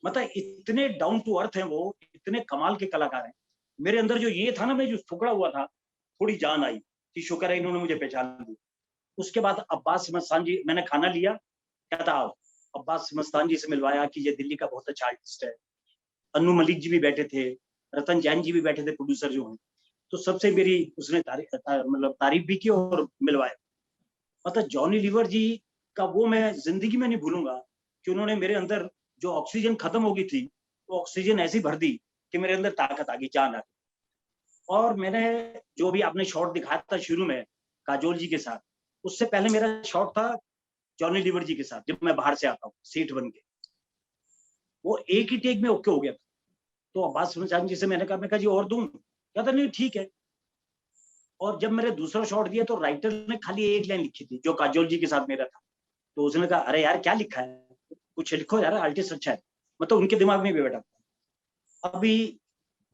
मतलब इतने डाउन टू अर्थ हैं वो, इतने कमाल के कलाकार हैं। मेरे अंदर जो ये था ना, मैं जो टुकड़ा हुआ था, थोड़ी जान आई कि शुक्र है इन्होंने मुझे पहचान लिया। उसके बाद अब्बास मस्तान जी, मैंने खाना लिया, कहता आओ। अब्बास मस्तान जी से मिलवाया कि ये दिल्ली का बहुत अच्छा आर्टिस्ट है। अनु मलिक जी भी बैठे थे, रतन जैन जी भी बैठे थे, प्रोड्यूसर जो हैं। तो सबसे मेरी उसने मतलब तारीफ भी की और मिलवाया। मतलब जॉनी लीवर जी का वो मैं जिंदगी में नहीं भूलूंगा कि उन्होंने मेरे अंदर जो ऑक्सीजन खत्म हो गई थी, वो ऑक्सीजन ऐसी भर दी कि मेरे अंदर ताकत आ गई, जान आ गई। और मैंने जो भी आपने शॉट दिखाया था शुरू में काजोल जी के साथ, उससे पहले मेरा शॉट था जॉनी लीवर जी के साथ, जब मैं बाहर से आता हूँ सीट बन के, वो एक ही टेक में ओके हो गया था। तो अब्बास मस्तान जी से मैंने कहा जी और दूं? कहता नहीं ठीक है। और जब मैंने दूसरा शॉट दिया तो राइटर ने खाली एक लाइन लिखी थी जो काजोल जी के साथ मेरा था। तो उसने कहा, अरे यार क्या लिखा है, कुछ लिखो यार, आर्टिस्ट अच्छा है। मतलब उनके दिमाग में भी बैठा। अभी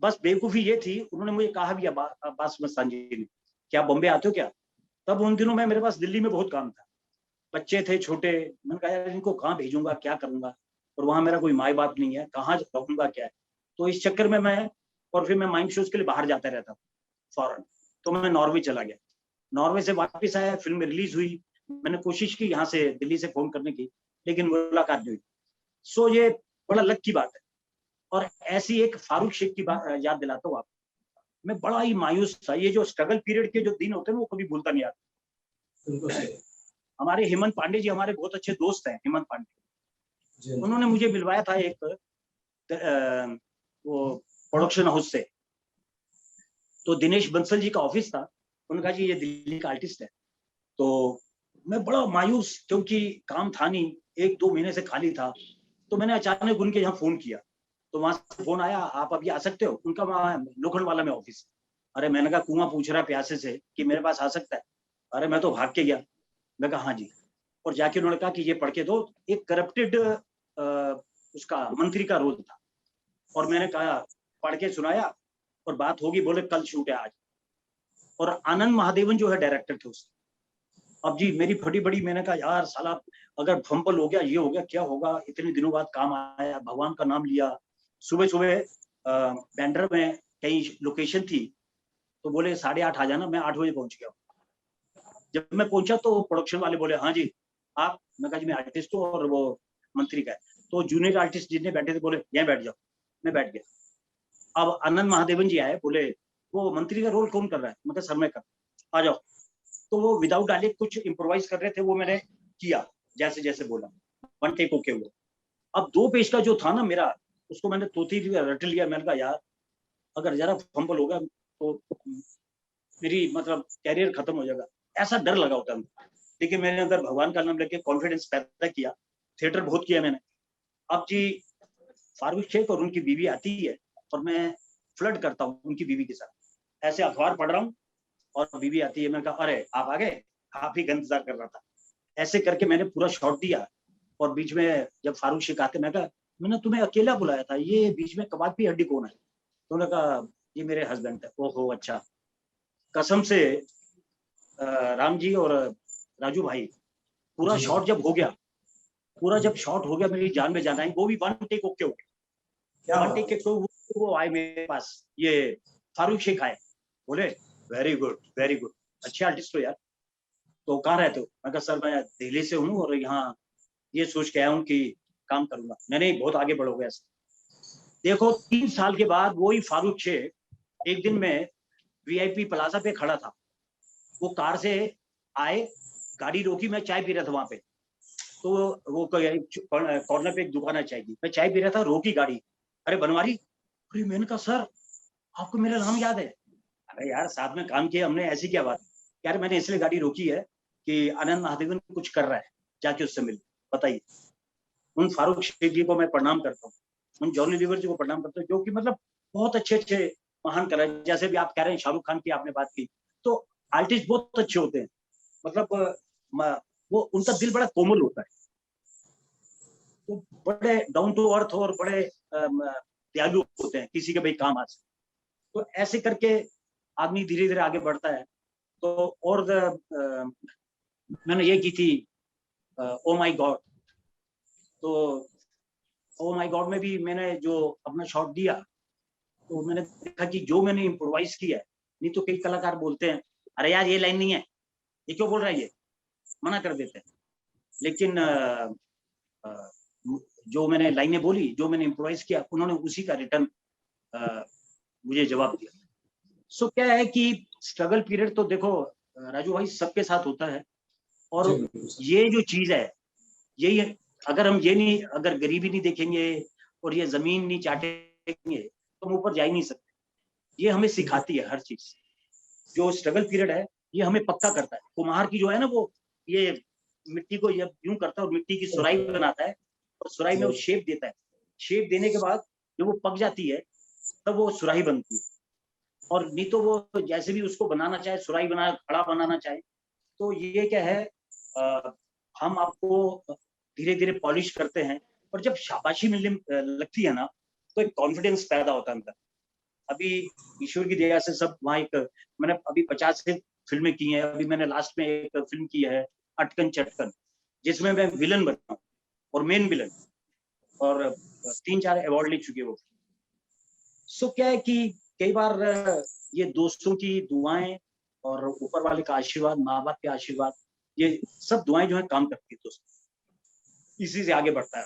बस बेवकूफी ये थी, उन्होंने मुझे कहा भी अब्बास मस्तान जी ने, क्या बॉम्बे आते हो क्या? तब उन दिनों में मेरे पास दिल्ली में बहुत काम था, बच्चे थे छोटे। मैंने कहा यार इनको कहाँ भेजूंगा, क्या करूंगा, और वहां मेरा कोई माई बाप नहीं है, कहाँ रहूंगा क्या है। तो इस चक्कर में मैं, और फिर मैं माइम शोज के लिए बाहर जाता रहता था फॉरन। तो मैं नॉर्वे चला गया, नॉर्वे से वापस आया, फिल्म रिलीज हुई। मैंने कोशिश की यहाँ से दिल्ली से फोन करने की, लेकिन मुलाकात नहीं हुई। सो ये बड़ा लक की बात है। और ऐसी एक फारूक शेख की बात याद दिलाता हूँ आप। मैं बड़ा ही मायूस था, ये जो स्ट्रगल पीरियड के जो दिन होते हैं वो कभी भूलता नहीं आता। हमारे हेमंत पांडे जी हमारे बहुत अच्छे दोस्त हैं, हेमंत पांडे, उन्होंने मुझे मिलवाया था एक वो प्रोडक्शन हाउस से। तो दिनेश बंसल जी का ऑफिस था, उन्होंने कहा जी ये दिल्ली का आर्टिस्ट है। तो मैं बड़ा मायूस, क्योंकि काम था नहीं, 1-2 महीने से खाली था। तो मैंने अचानक उनके यहाँ फोन किया, तो वहां से फोन आया, आप अभी आ सकते हो? उनका वहां लोखंडवाला में ऑफिस। अरे मैंने कहा कुआं पूछ रहा है प्यासे से कि मेरे पास आ सकता है? अरे मैं तो भाग के गया। मैं कहा हाँ जी। और जाके उन्होंने कहा कि ये पढ़ के दो। एक करप्टेड उसका मंत्री का रोल था, और मैंने कहा, पढ़ के सुनाया और बात होगी, बोले कल शूट है आज। और आनंद महादेवन जो है डायरेक्टर थे उसके। अब जी मेरी फटी बड़ी, मैंने कहा यार साला अगर फंबल हो गया, ये हो गया, क्या होगा। इतने दिनों बाद काम आया, भगवान का नाम लिया। सुबह सुबह बैंड्रा में कहीं लोकेशन थी, तो बोले 8:30 आ जाना। मैं 8 बजे पहुंच गया। जब मैं पहुंचा तो प्रोडक्शन वाले बोले, हाँ जी आप? मैं कहा जी मैं आर्टिस्ट हूँ और वो मंत्री का है। तो जूनियर आर्टिस्ट जितने बैठे थे बोले यहाँ बैठ जाओ। मैं बैठ गया। अब आनंद महादेवन जी आए, बोले वो मंत्री का रोल कौन कर रहा है? मैं कहा सर मैं कर, आ जाओ। तो वो विदाउट डायलॉग कुछ इम्प्रोवाइज कर रहे थे, वो मैंने किया जैसे जैसे बोला, 1 टेक ओके हुआ। अब 2 पेज का जो था ना मेरा, उसको मैंने तोती रट लिया। मैंने कहा यार अगर जरा फंबल होगा तो मेरी मतलब कैरियर खत्म हो जाएगा, ऐसा डर लगा होता है। लेकिन मैंने अंदर भगवान का नाम लेके कॉन्फिडेंस पैदा किया। थिएटर बहुत किया मैंने। अब जी फारूक शेख और उनकी बीवी आती है और मैं फ्लर्ट करता हूँ उनकी बीवी के साथ, ऐसे अखबार पढ़ रहा हूँ और बीवी आती है। मैं कहा अरे आप आ गए, आप ही का इंतजार कर रहा था। ऐसे करके मैंने पूरा शॉट दिया। और बीच में जब फारूक शेख आते, मैं कहा मैंने तुम्हें अकेला बुलाया था, ये बीच में कबाब की हड्डी कौन है? तो उन्होंने कहा ये मेरे हस्बैंड है। ओहो अच्छा। कसम से राम जी और राजू भाई, पूरा शॉट जब हो गया, पूरा जब शॉट हो गया, मेरी जान में जान आई। वो भी 1 टेक ओके हो गया। 1 टेक तो वो आए मेरे पास, ये फारूक शेख आए, बोले वेरी गुड अच्छे आर्टिस्ट हो यार। तो कहाँ रहते हो? मैं कहा सर मैं दिल्ली से हूँ और यहाँ ये सोच के आया हूँ कि काम करूंगा। नहीं बहुत आगे बढ़ोगे ऐसे। देखो 3 साल के बाद वही फारूक शेख एक दिन में VIP प्लाजा पे खड़ा था। वो कार से आए, गाड़ी रोकी, मैं चाय पी रहा था वहां पे। तो वो कॉर्नर पे एक दुकान है चाय की, मैं चाय पी रहा था, रोकी गाड़ी, अरे बनवारी। अरे मैंने कहा सर आपको मेरा नाम याद है? अरे यार साथ में काम किया हमने, ऐसी क्या बात? यार मैंने इसलिए गाड़ी रोकी है कि आनंद महादेवन कुछ कर रहा है, जाके उससे मिल। बताइए। उन फारूक शेख जी को मैं प्रणाम करता हूँ, उन जॉनी लीवर जी को प्रणाम करता हूँ, जो कि मतलब बहुत अच्छे महान कलाकार। जैसे भी आप कह रहे हैं शाहरुख खान की आपने बात की, तो आर्टिस्ट बहुत अच्छे होते हैं। मतलब वो उनका दिल बड़ा कोमल होता है, वो बड़े डाउन टू अर्थ और बड़े दयालु होते हैं, किसी के भाई काम आ सके। तो ऐसे करके आदमी धीरे धीरे आगे बढ़ता है। तो और मैंने ये की थी ओ माय गॉड। तो ओ माय गॉड में भी मैंने जो अपना शॉट दिया, तो मैंने देखा कि जो मैंने इम्प्रोवाइज किया है, नहीं तो कई कलाकार बोलते हैं अरे यार ये लाइन नहीं है, ये क्यों बोल रहा है, ये मना कर देते हैं। लेकिन जो मैंने लाइनें बोली, जो मैंने इम्प्रोवाइज किया, उन्होंने उसी का रिटर्न मुझे जवाब दिया। सो क्या है कि स्ट्रगल पीरियड तो देखो राजू भाई सबके साथ होता है। और ये जो चीज है, यही है, अगर हम ये नहीं, अगर गरीबी नहीं देखेंगे और ये जमीन नहीं चाटेंगे तो हम ऊपर जा ही नहीं सकते। ये हमें सिखाती है हर चीज। जो स्ट्रगल पीरियड है ये हमें पक्का करता है। कुम्हार की जो है ना, वो ये मिट्टी को ये यूं करता है और मिट्टी की सुराही बनाता है, और सुराही में वो शेप देता है। शेप देने के बाद जब वो पक जाती है तब वो सुराही बनती है। और नहीं तो वो जैसे भी उसको बनाना चाहे, सुराही बना, खड़ा बनाना चाहे, तो ये क्या है, हम आपको धीरे धीरे पॉलिश करते हैं, और जब शाबाशी मिलने लगती है ना, तो एक कॉन्फिडेंस पैदा होता है अंदर। अभी ईश्वर की दया से सब वहाँ एक, मैंने अभी 50 से फिल्में की हैं। अभी मैंने लास्ट में एक फिल्म की है अटकन चटकन, जिसमें मैं विलन बना हूँ और मेन विलन, और 3-4 अवार्ड ले चुके वो। सो क्या है कि कई बार ये दोस्तों की दुआएं और ऊपर वाले का आशीर्वाद, माँ बाप के आशीर्वाद, ये सब दुआएं जो है काम करती है दोस्तों, इसी से आगे बढ़ता है।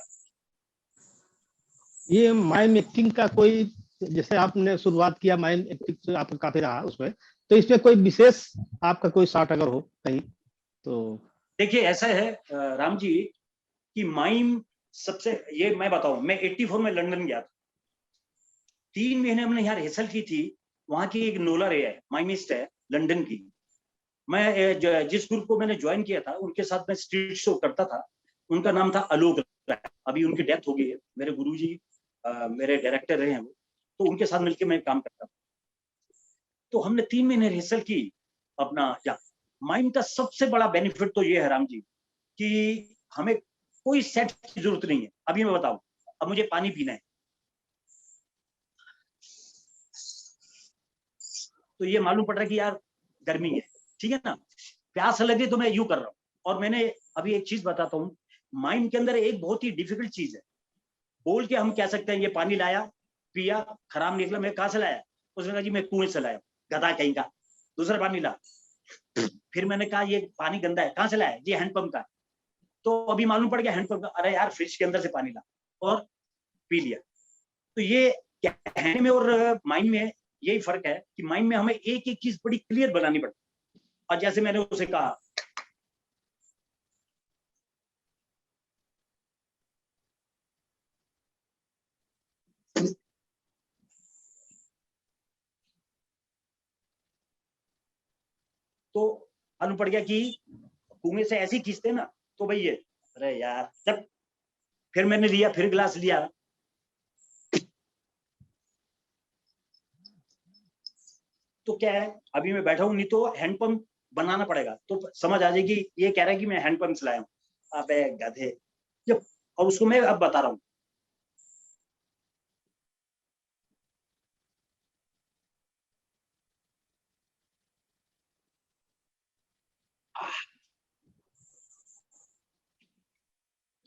ये माइम एक्टिंग का कोई, जैसे आपने शुरुआत किया माइम एक्टिंग से, आपका काफी रहा उसमें, तो इसमें कोई विशेष आपका कोई शॉट अगर हो कहीं तो? देखिए ऐसा है राम जी कि माइम सबसे, ये मैं बताऊं, मैं 84 में लंदन गया था। 3 महीने हमने यहाँ रिहर्सल की थी। वहां की एक नोला रे है, माइमिस्ट है लंदन की। मैं जिस ग्रुप को मैंने ज्वाइन किया था उनके साथ मैं स्ट्रीट शो करता था। उनका नाम था आलोक राय, अभी उनकी डेथ हो गई है। मेरे गुरुजी मेरे डायरेक्टर रहे हैं वो, तो उनके साथ मिलकर मैं काम करता था। तो हमने 3 महीने रिहर्सल की अपना। या माइम का सबसे बड़ा बेनिफिट तो ये है राम जी कि हमें कोई सेट की जरूरत नहीं है। अभी मैं बताऊं, अब मुझे पानी पीना है, तो ये मालूम पड़ रहा है कि यार गर्मी है, ठीक है ना, प्यास लगे तो मैं यूं कर रहा हूँ। और मैंने अभी एक चीज बताता हूँ, माइम के अंदर एक बहुत ही डिफिकल्ट चीज है। बोल के हम कह सकते हैं ये पानी लाया, पिया, खराब निकला, मैं कहाँ से लाया? उसने कहा जी मैं कुएं से लाया। गधा कहीं का, दूसरा पानी ला। फिर मैंने कहा ये पानी गंदा है, कहाँ से लाया? जी हैंडपंप का। तो अभी मालूम पड़ गया हैंडपंप का। अरे यार फ्रिज के अंदर से पानी ला, और पी लिया। तो ये कहने में और माइंड में यही फर्क है कि माइंड में हमें एक एक चीज बड़ी क्लियर बनानी पड़ती है। और जैसे मैंने उसे कहा, तो मालूम पड़ गया कि कुएं से ऐसे ही खींचते ना, तो भाई ये, अरे यार जब फिर मैंने लिया, फिर गिलास लिया, तो क्या है, अभी मैं बैठा हूं, नहीं तो हैंडपंप बनाना पड़ेगा तो समझ आ जाएगी ये कह रहा है कि मैं हैंडपंप चलाया हूं। अबे गधे। जब, और उसको मैं अब बता रहा हूं,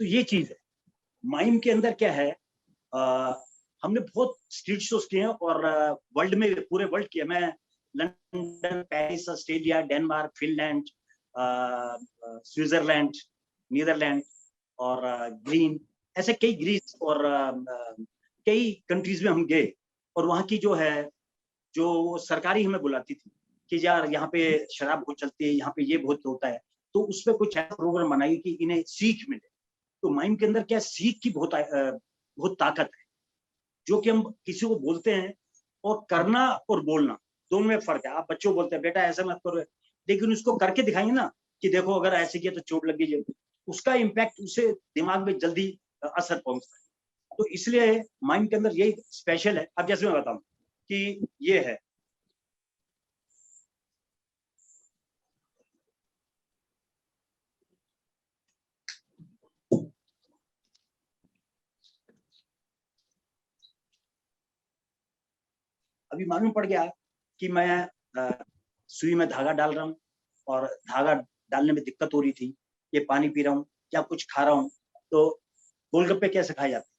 तो ये चीज है माइम के अंदर क्या है। हमने बहुत स्ट्रीट शोज किए हैं और वर्ल्ड में, पूरे वर्ल्ड किया। मैं London, Paris, Australia, Denmark, Finland, Switzerland, Netherland और ग्रीन, ऐसे कई ग्रीस और कई कंट्रीज में हम गए। और वहाँ की जो है, जो सरकारी हमें बुलाती थी कि यार यहाँ पे शराब बहुत चलती है, यहाँ पे ये बहुत होता है, तो उस पर कुछ ऐसा प्रोग्राम बनाइए कि इन्हें सीख मिले। तो माइंड के अंदर क्या सीख की बहुत ताकत है, जो कि हम किसी को बोलते हैं, और करना और बोलना दोनों में फर्क है। आप बच्चों को बोलते हैं बेटा ऐसा मत करो, लेकिन उसको करके दिखाएंगे ना कि देखो अगर ऐसे किया तो चोट लग गई, उसका इम्पैक्ट उसे दिमाग में जल्दी असर पहुंचता है। तो इसलिए माइंड के अंदर यही स्पेशल है। अब जैसे मैं बताऊं कि ये है, अभी मालूम पड़ गया कि मैं सुई में धागा डाल रहा हूँ और धागा डालने में दिक्कत हो रही थी, ये पानी पी रहा हूँ या कुछ खा रहा हूँ, तो गोलगप्पे कैसे खाए जाते हैं?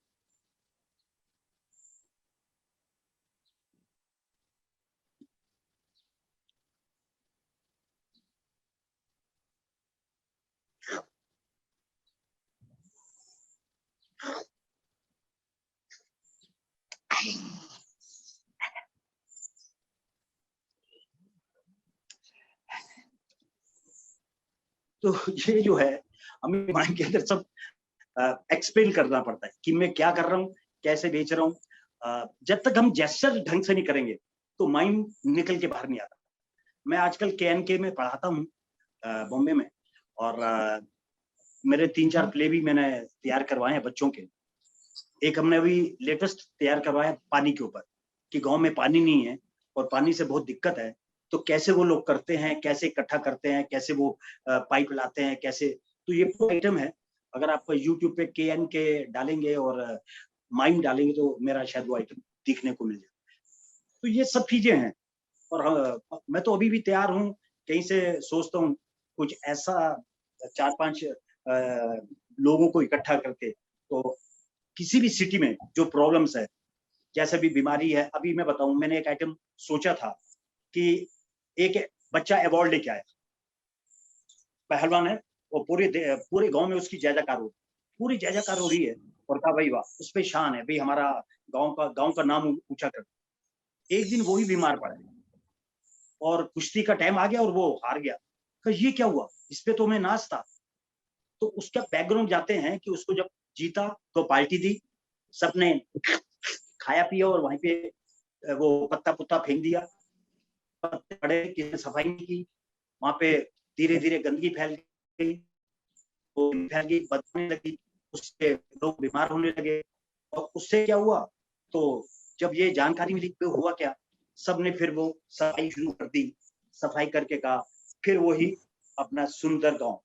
तो ये जो है हमें माइंड के अंदर सब एक्सप्लेन करना पड़ता है कि मैं क्या कर रहा हूँ, कैसे बेच रहा हूँ। जब तक हम जेस्चर ढंग से नहीं करेंगे तो माइंड निकल के बाहर नहीं आता। मैं आजकल KNK में पढ़ाता हूँ बॉम्बे में, और मेरे 3-4 प्ले भी मैंने तैयार करवाए हैं बच्चों के। एक हमने अभी लेटेस्ट तैयार करवाया पानी के ऊपर, कि गांव में पानी नहीं है और पानी से बहुत दिक्कत है, तो कैसे वो लोग करते हैं, कैसे इकट्ठा करते हैं, कैसे वो पाइप लाते हैं, कैसे। तो ये पूरा आइटम है। अगर आप YouTube पे KNK डालेंगे और माइंड डालेंगे तो मेरा शायद वो आइटम दिखने को मिल जाए। तो ये सब चीजें हैं। और मैं तो अभी भी तैयार हूँ, कहीं से सोचता हूँ कुछ ऐसा 4-5 लोगों को इकट्ठा करके, तो किसी भी सिटी में जो प्रॉब्लम्स है, जैसे भी बीमारी है, अभी मैं बताऊं, मैंने एक आइटम सोचा था कि एक बच्चा अवार्ड लेके आया, पहलवान है, और पूरे गांव में उसकी जय जयकार पूरी जय जयकार हो रही है, और कहा भाई वाह, उस पे शान है भाई, हमारा गांव का नाम ऊंचा कर। एक दिन वो ही बीमार पड़ा और कुश्ती का टाइम आ गया और वो हार गया। कहा ये क्या हुआ, इस पे तो मैं नाच था। तो उसका बैकग्राउंड जाते हैं कि उसको जब जीता तो पार्टी दी, सबने खाया पिया, और वहीं पे वो पत्ता पुत्ता फेंक दिया, पत्ते पड़े, किसी ने सफाई नहीं की, वहां पे धीरे धीरे गंदगी फैल गई, बदबू लगी, उससे लोग बीमार होने लगे। और उससे क्या हुआ, तो जब ये जानकारी मिली तो हुआ क्या, सबने फिर वो सफाई शुरू कर दी, सफाई करके कहा फिर वही अपना सुंदर गांव।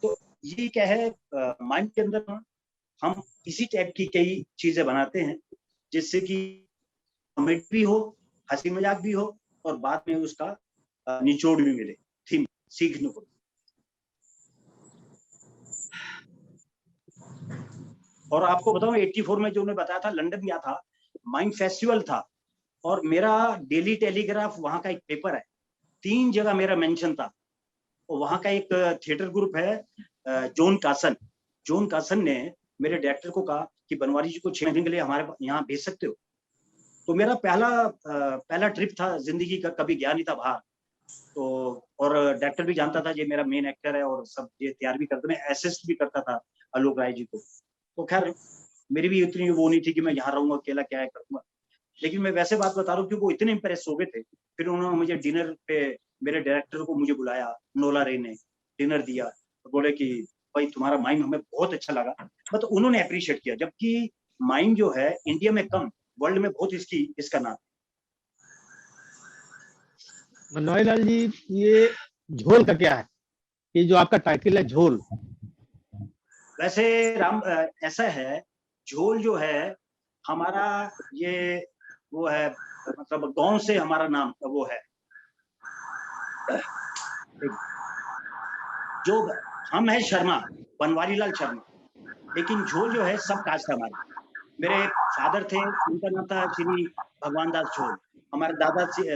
तो ये क्या है, माइंड के अंदर हम इसी टाइप की कई चीजें बनाते हैं, जिससे कि कॉमेडी भी हो, हंसी मजाक भी हो, और बाद में उसका निचोड़ भी मिले, थीम सीखने को। और आपको बताऊं 84 में जो उन्होंने बताया था, लंदन गया था, माइंड फेस्टिवल था, और मेरा डेली टेलीग्राफ वहां का एक पेपर है, 3 जगह मेरा मेंशन था। और वहां का एक थिएटर ग्रुप है जॉन कासन ने मेरे डायरेक्टर को कहा कि बनवारी जी को 6 महीने के लिए हमारे यहाँ भेज सकते हो। तो मेरा पहला ट्रिप था जिंदगी का, कभी गया नहीं था बाहर। तो और डायरेक्टर भी जानता था ये मेरा मेन एक्टर है, और सब ये तैयार भी करते, मैं असिस्ट भी करता था आलोक राय जी को। तो खैर मेरी भी इतनी वो नहीं थी कि मैं यहाँ रहूंगा अकेला, क्या है करूंगा। लेकिन मैं वैसे बात बता रहा हूँ कि वो इतने इंप्रेस हो गए थे, फिर उन्होंने मुझे डिनर पे, मेरे डायरेक्टर को मुझे बुलाया, नोला रे ने डिनर दिया, तो बोले कि भाई तुम्हारा माइंड हमें बहुत अच्छा लगा। मतलब उन्होंने अप्रिशिएट किया, जबकि माइंड जो है इंडिया में कम, वर्ल्ड में बहुत इसका नाम। मनोहर लाल जी, ये झोल का क्या है, ये जो आपका टाइटल है झोल? वैसे राम ऐसा है, झोल जो है हमारा ये वो है, मतलब गांव से हमारा नाम वो है, जो हम है शर्मा, बनवारी लाल शर्मा, लेकिन झोल जो है सब कास्ट है हमारे। मेरे फादर थे, उनका नाम था श्री भगवान दास झोल, हमारे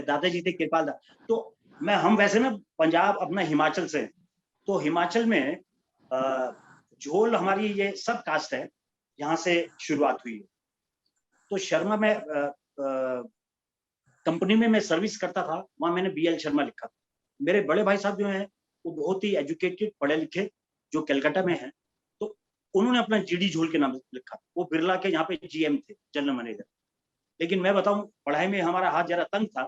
दादाजी थे कृपाल दास। तो हम वैसे ना पंजाब अपना हिमाचल से हैं। तो हिमाचल में झोल हमारी ये सब कास्ट है, यहाँ से शुरुआत हुई है। तो शर्मा में कंपनी में मैं सर्विस करता था, वहां मैंने BL शर्मा लिखा। मेरे बड़े भाई साहब जो हैं वो बहुत ही एजुकेटेड, पढ़े लिखे, जो कलकत्ता में हैं, तो उन्होंने अपना GD झोल के नाम लिखा। वो बिरला के यहाँ पे GM थे, जनरल मैनेजर। लेकिन मैं बताऊं, पढ़ाई में हमारा हाथ जरा तंग था,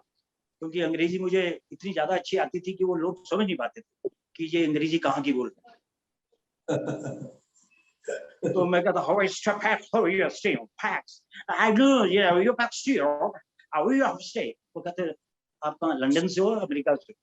क्योंकि अंग्रेजी मुझे इतनी ज्यादा अच्छी आती थी कि वो लोग समझ नहीं पाते थे कि ये अंग्रेजी कहाँ की बोल रहे हैं। तो मैं कहता how is the pack? How you stay on packs? I know, yeah, you pack steel. How you have stay? वो कहते आप कहाँ, लंदन से हो, अमेरिका से?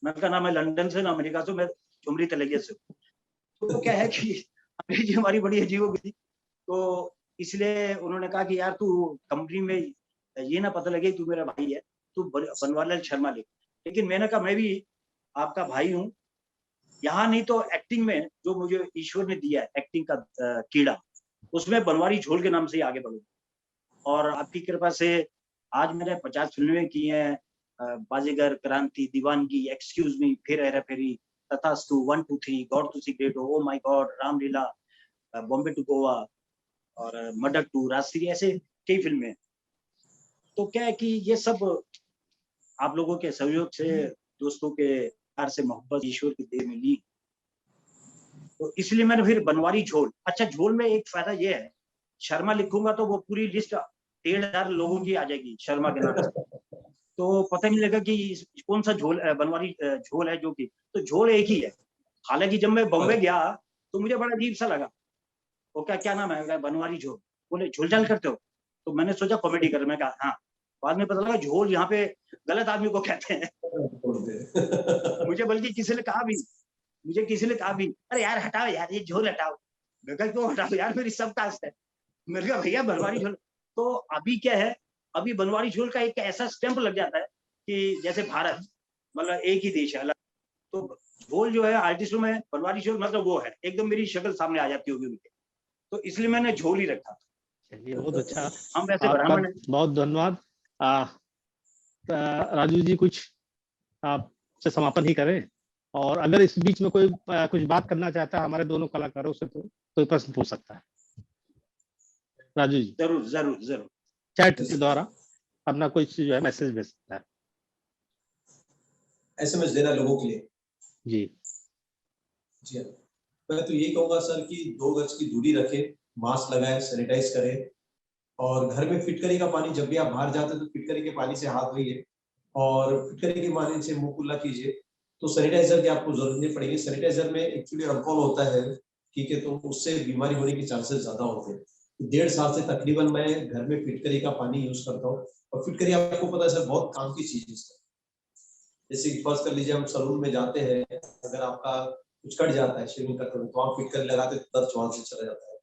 मैं कहा ना, मैं लंदन से ना अमेरिका से, मैं झुमरी तलैया से। तो क्या है कि अंग्रेजी हमारी बड़ी अजीब हो गई, तो इसलिए उन्होंने कहा कि यार तू कंपनी में ये ना पता लगे तू मेरा भाई है, तू बनवारीलाल शर्मा लिख। लेकिन मैंने कहा मैं भी आपका भाई हूँ, यहाँ नहीं तो एक्टिंग में जो मुझे ईश्वर ने दिया है, एक्टिंग का कीड़ा, उसमें बनवारी झोल के नाम से ही आगे बढ़ूंगा। और आपकी कृपा से आज मैंने 50 फिल्में की हैं, बाजीगर, क्रांति, दीवानगी, एक्सक्यूज मी, फिर हेरा फेरी, तथास्तु, 1 2 3, God Tussi great, oh my god, Ramleela, Bombay to Goa और मर्डर 2, राजश्री, ऐसे कई फिल्में। तो क्या है कि ये सब आप लोगों के सहयोग से, दोस्तों के प्यार से, मोहब्बत ईश्वर की देह में ली, तो इसलिए मैंने फिर बनवारी झोल। अच्छा, झोल में एक फायदा ये है, शर्मा लिखूंगा तो वो पूरी लिस्ट 1,500 लोगों की आ जाएगी शर्मा के नाम से, तो पता नहीं लगा कि कौन सा झोल बनवारी झोल है जो कि, तो झोल एक ही है। हालांकि जब मैं बॉम्बे गया तो मुझे बड़ा अजीब सा लगा, वो क्या नाम है, बनवारी झोल। बोले झोल झाल करते हो? तो मैंने सोचा कॉमेडी कर, मैं कहा हाँ। बाद में पता लगा झोल यहाँ पे गलत आदमी को कहते हैं। मुझे बल्कि किसी ने कहा भी, अरे यार हटाओ यार, ये झोल हटाओ। मैं कहा क्यों हटाओ यार, मेरी सब कास्ट है। मैंने कहा भैया बनवारी झोल। तो अभी क्या है, अभी बनवारी झोल का एक ऐसा स्टैंप लग जाता है कि जैसे भारत मतलब एक ही देश है अलग, तो झोल जो है आर्टिस्टों में बनवारी झोल मतलब वो है, एकदम मेरी शक्ल सामने आ जाती होगी उनके, तो इसलिए मैंने झोल ही रखा। चलिए बहुत अच्छा, हम वैसे आपका ब्राह्मण हैं। बहुत धन्यवाद। राजू जी कुछ आपसे समापन ही करें, और अगर इस बीच में कोई कुछ बात करना चाहता है हमारे दोनों कलाकारों से तो कोई प्रश्न पूछ सकता है। राजू जी जरूर जरूर जरूर चैट के द्वारा अपना कोई जो है मैसेज भेज सकता है। SMS देना लोगों के लिए। जी जी हाँ, मैं तो यही कहूंगा सर कि 2 गज की दूरी रखें, मास्क लगाएं, सैनिटाइज करें, और घर में फिटकरी का पानी, जब भी आप बाहर जाते हैं तो फिटकरी के पानी से हाथ धोइए और फिटकरी के पानी से मुंह कुल्ला कीजिए, तो सैनिटाइजर की आपको जरूरत नहीं पड़ेगी। सैनिटाइजर में एक्चुअली अल्कोहल होता है, ठीक है, तो उससे बीमारी होने के चांसेस ज्यादा होते हैं। 1.5 साल से तकरीबन मैं घर में फिटकरी का पानी यूज करता हूँ, और फिटकरी आपको पता है सर बहुत काम की चीज है। जैसे फर्ज कर लीजिए हम सलून में जाते हैं, अगर आपका कुछ कट जाता है शेविंग करते हुए, तो आप फिटकरी लगाते तो दर्द वहां से चला जाता है।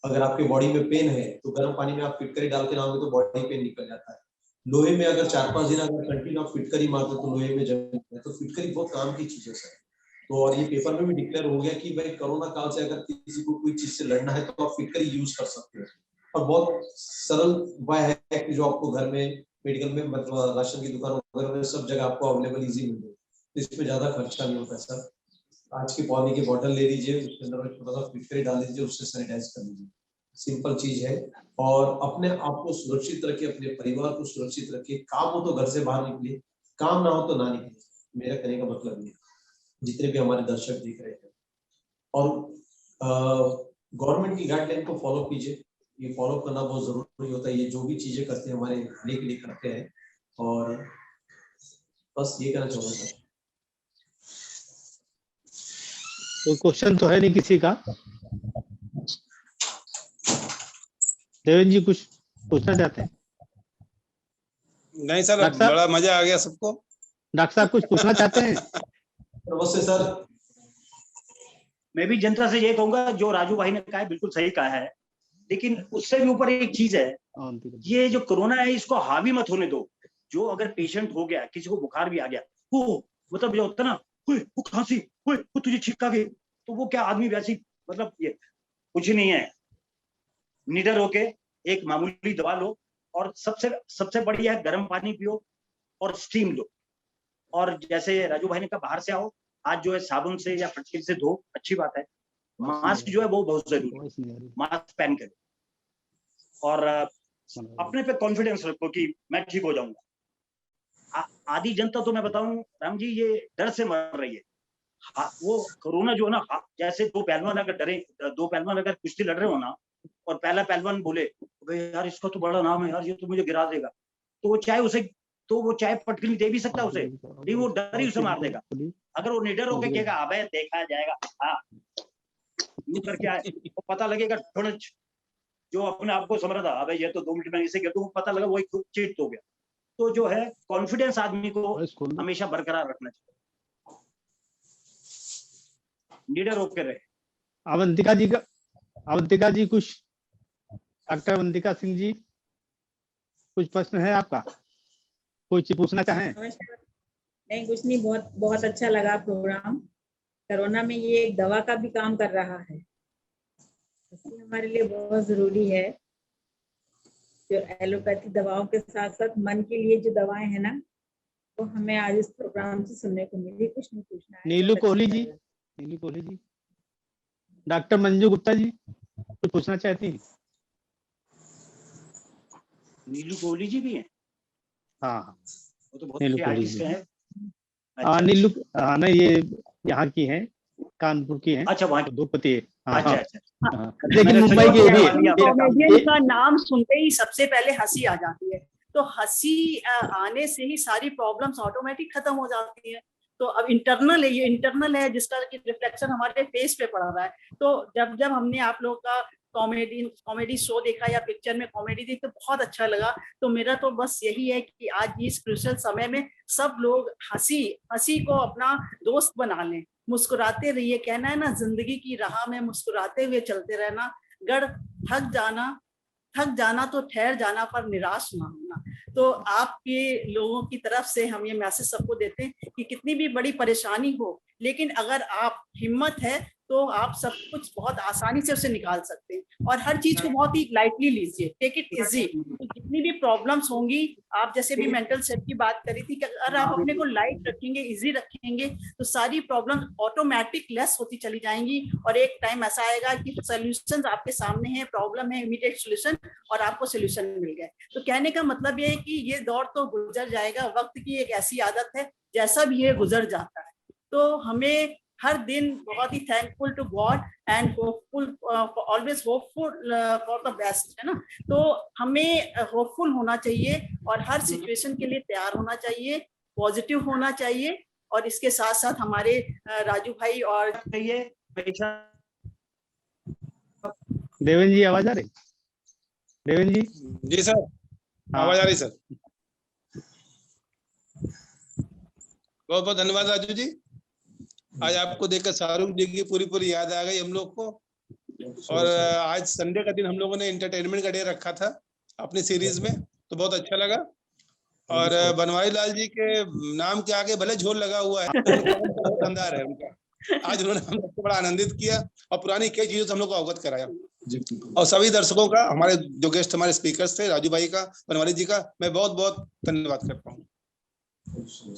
अगर आपके बॉडी में पेन है तो गर्म पानी में आप फिटकरी डाल के नहाओगे तो बॉडी पेन निकल जाता है। लोहे में अगर 4-5 दिन अगर कंटिन्यू आप फिटकरी मारते तो लोहे में जम, तो फिटकरी बहुत काम की चीज है सर। तो और ये पेपर में भी डिक्लेयर हो गया कि भाई कोरोना काल से अगर किसी को कोई चीज से लड़ना है तो आप फिटकरी यूज कर सकते हो, और बहुत सरल उपाय है कि जो आपको घर में, मेडिकल में, मतलब राशन की दुकानों वगैरह में सब जगह आपको अवेलेबल इजी मिल जाए, तो इसमें ज्यादा खर्चा नहीं होता सर। आज की पानी की बोतल ले लीजिए, उसके अंदर थोड़ा सा फिटकरी डाल दीजिए, उससे सैनिटाइज कर लीजिए, सिंपल चीज है। और अपने आप को सुरक्षित रखिए, अपने परिवार को सुरक्षित रखिए। काम हो तो घर से बाहर निकलिए, काम ना हो तो ना निकलिए, मेरा कहने का मतलब ये, जितने भी हमारे दर्शक दिख रहे हैं। और गवर्नमेंट की गाइडलाइन को फॉलो कीजिए, ये फॉलो करना बहुत जरूरी होता है। ये जो भी चीजें करते हैं हमारे भले के लिए करते हैं, और बस ये कहना चाहूंगा सर। कोई क्वेश्चन तो है नहीं किसी का? देवेंद्र जी कुछ पूछना चाहते हैं? नहीं सर, डॉक्टर साहब? बड़ा मजा आ गया सबको। डॉक्टर साहब कुछ पूछना चाहते हैं? नमस्ते सर। मैं भी जनता से ये कहूंगा, जो राजू भाई ने कहा है बिल्कुल सही कहा है, लेकिन उससे भी ऊपर एक चीज है, ये जो कोरोना है इसको हावी मत होने दो। जो अगर पेशेंट हो गया, किसी को बुखार भी आ गया, वो मतलब जो होता है ना, वो खांसी, वो तुझे छींक आ गई, तो वो क्या आदमी वैसी, मतलब ये कुछ नहीं है। निडर होके एक मामूली दवा लो, और सबसे बढ़िया है गर्म पानी पियो और स्टीम लो, और जैसे राजू भाई ने कहा बाहर से आओ, आज जो है साबुन से या फटकिरी से धो, अच्छी बात है। मास्क जो है वो बहुत जरूरी है, मास्क पहन कर, और अपने पे कॉन्फिडेंस रखो कि मैं ठीक हो जाऊंगा। आधी जनता तो मैं बताऊं राम जी, ये डर से मर रही है। वो कोरोना जो है ना, जैसे दो पहलवान अगर कुश्ती लड़ रहे हो ना, और पहला पहलवान बोले यार इसका तो बड़ा नाम है यार, ये तो मुझे गिरा देगा, तो वो चाहे पटकनी दे भी सकता है उसे, नहीं वो डर ही उसे मार देगा। अगर वो निडर होकर कहेगा अबे देखा जाएगा, हाँ क्या है, वो पता लगेगा जो अपने आप को समझ रहा था अबे ये तो 2 मिनट में इसे तो पता लगा वही चीट हो गया। तो जो है कॉन्फिडेंस आदमी को हमेशा बरकरार रखना चाहिए, निडर होकर रहे। अवंतिका जी कुछ, डॉक्टर अवंतिका सिंह जी कुछ प्रश्न है आपका, कुछ पूछना चाहें? नहीं कुछ नहीं, बहुत अच्छा लगा प्रोग्राम। कोरोना में ये एक दवा का भी काम कर रहा है, इसलिए हमारे लिए बहुत जरूरी है। जो एलोपैथी दवाओं के साथ साथ मन के लिए जो दवाएं हैं ना, वो हमें आज इस प्रोग्राम से सुनने को मिली। कुछ नहीं पूछना है। नीलू कोहली जी, डॉक्टर मंजू गुप्ता जी कुछ पूछना चाहती हैं? नीलू कोहली जी भी हैं? हाँ वो तो बहुत अच्छे आर्टिस्ट हैं। हाँ नीलू, हाँ नहीं ये यहाँ की हैं, कानपुर की हैं। अच्छा वहाँ उद्योगपति है। हाँ, अच्छा हाँ, लेकिन मुंबई की भी है। कॉमेडियन का नाम सुनते ही सबसे पहले हंसी आ जाती है, तो हंसी आने से ही सारी प्रॉब्लम्स ऑटोमेटिक खत्म हो जाती है। तो अब इंटरनल है, ये इंटरनल है जिसका कि रिफ्लेक्शन हमारे फेस पे पड़ रहा है। तो जब हमने आप लोगों का कॉमेडी शो देखा या पिक्चर में कॉमेडी देखी तो बहुत अच्छा लगा। तो मेरा तो बस यही है कि आज इस क्रूशियल समय में सब लोग हंसी को अपना दोस्त बना लें, मुस्कुराते रहिए। कहना है ना, जिंदगी की राह में मुस्कुराते हुए चलते रहना। अगर थक जाना तो ठहर जाना, पर निराश ना होना। तो आपके लोगों की तरफ से हम ये मैसेज सबको देते हैं कि कितनी भी बड़ी परेशानी हो, लेकिन अगर आप हिम्मत है तो आप सब कुछ बहुत आसानी से उसे निकाल सकते हैं। और हर चीज को बहुत ही लाइटली लीजिए, टेक इट इजी। तो जितनी भी प्रॉब्लम्स होंगी, आप जैसे भी मेंटल सेट की बात करी थी, कि अगर आप अपने को लाइट रखेंगे, इजी रखेंगे, तो सारी प्रॉब्लम्स ऑटोमेटिक लेस होती चली जाएंगी। और एक टाइम ऐसा आएगा कि सोल्यूशन आपके सामने है, प्रॉब्लम है, इमीडिएट सोल्यूशन, और आपको सोल्यूशन मिल गए। तो कहने का मतलब ये है कि ये दौर तो गुजर जाएगा, वक्त की एक ऐसी आदत है, जैसा भी है गुजर जाता है। तो हमें हर दिन बहुत ही thankful to God and hopeful, always hopeful for the best, है ना। तो हमें होपफुल होना चाहिए और हर सिचुएशन के लिए तैयार होना चाहिए, पॉजिटिव होना चाहिए। और इसके साथ साथ हमारे राजू भाई और देवेन जी आवाज आ रही? देवेन जी? जी सर, आवाज आ रही सर। बहुत बहुत धन्यवाद राजू जी। आज आपको देखकर शाहरुख जी की पूरी याद आ गई हम लोग को। और आज संडे का दिन हम लोगों ने एंटरटेनमेंट का डे रखा था अपनी सीरीज में, तो बहुत अच्छा लगा। और बनवारी लाल जी के नाम के आगे भले झोल लगा हुआ है, बहुत शानदार है उनका। आज उन्होंने हम लोग को बड़ा आनंदित किया और पुरानी कई चीजों से हम लोग को अवगत कराया। और सभी दर्शकों का, हमारे जो गेस्ट हमारे स्पीकर्स थे, राजू भाई का, बनवारी जी का, मैं बहुत बहुत धन्यवाद करता हूँ।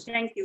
Thank you.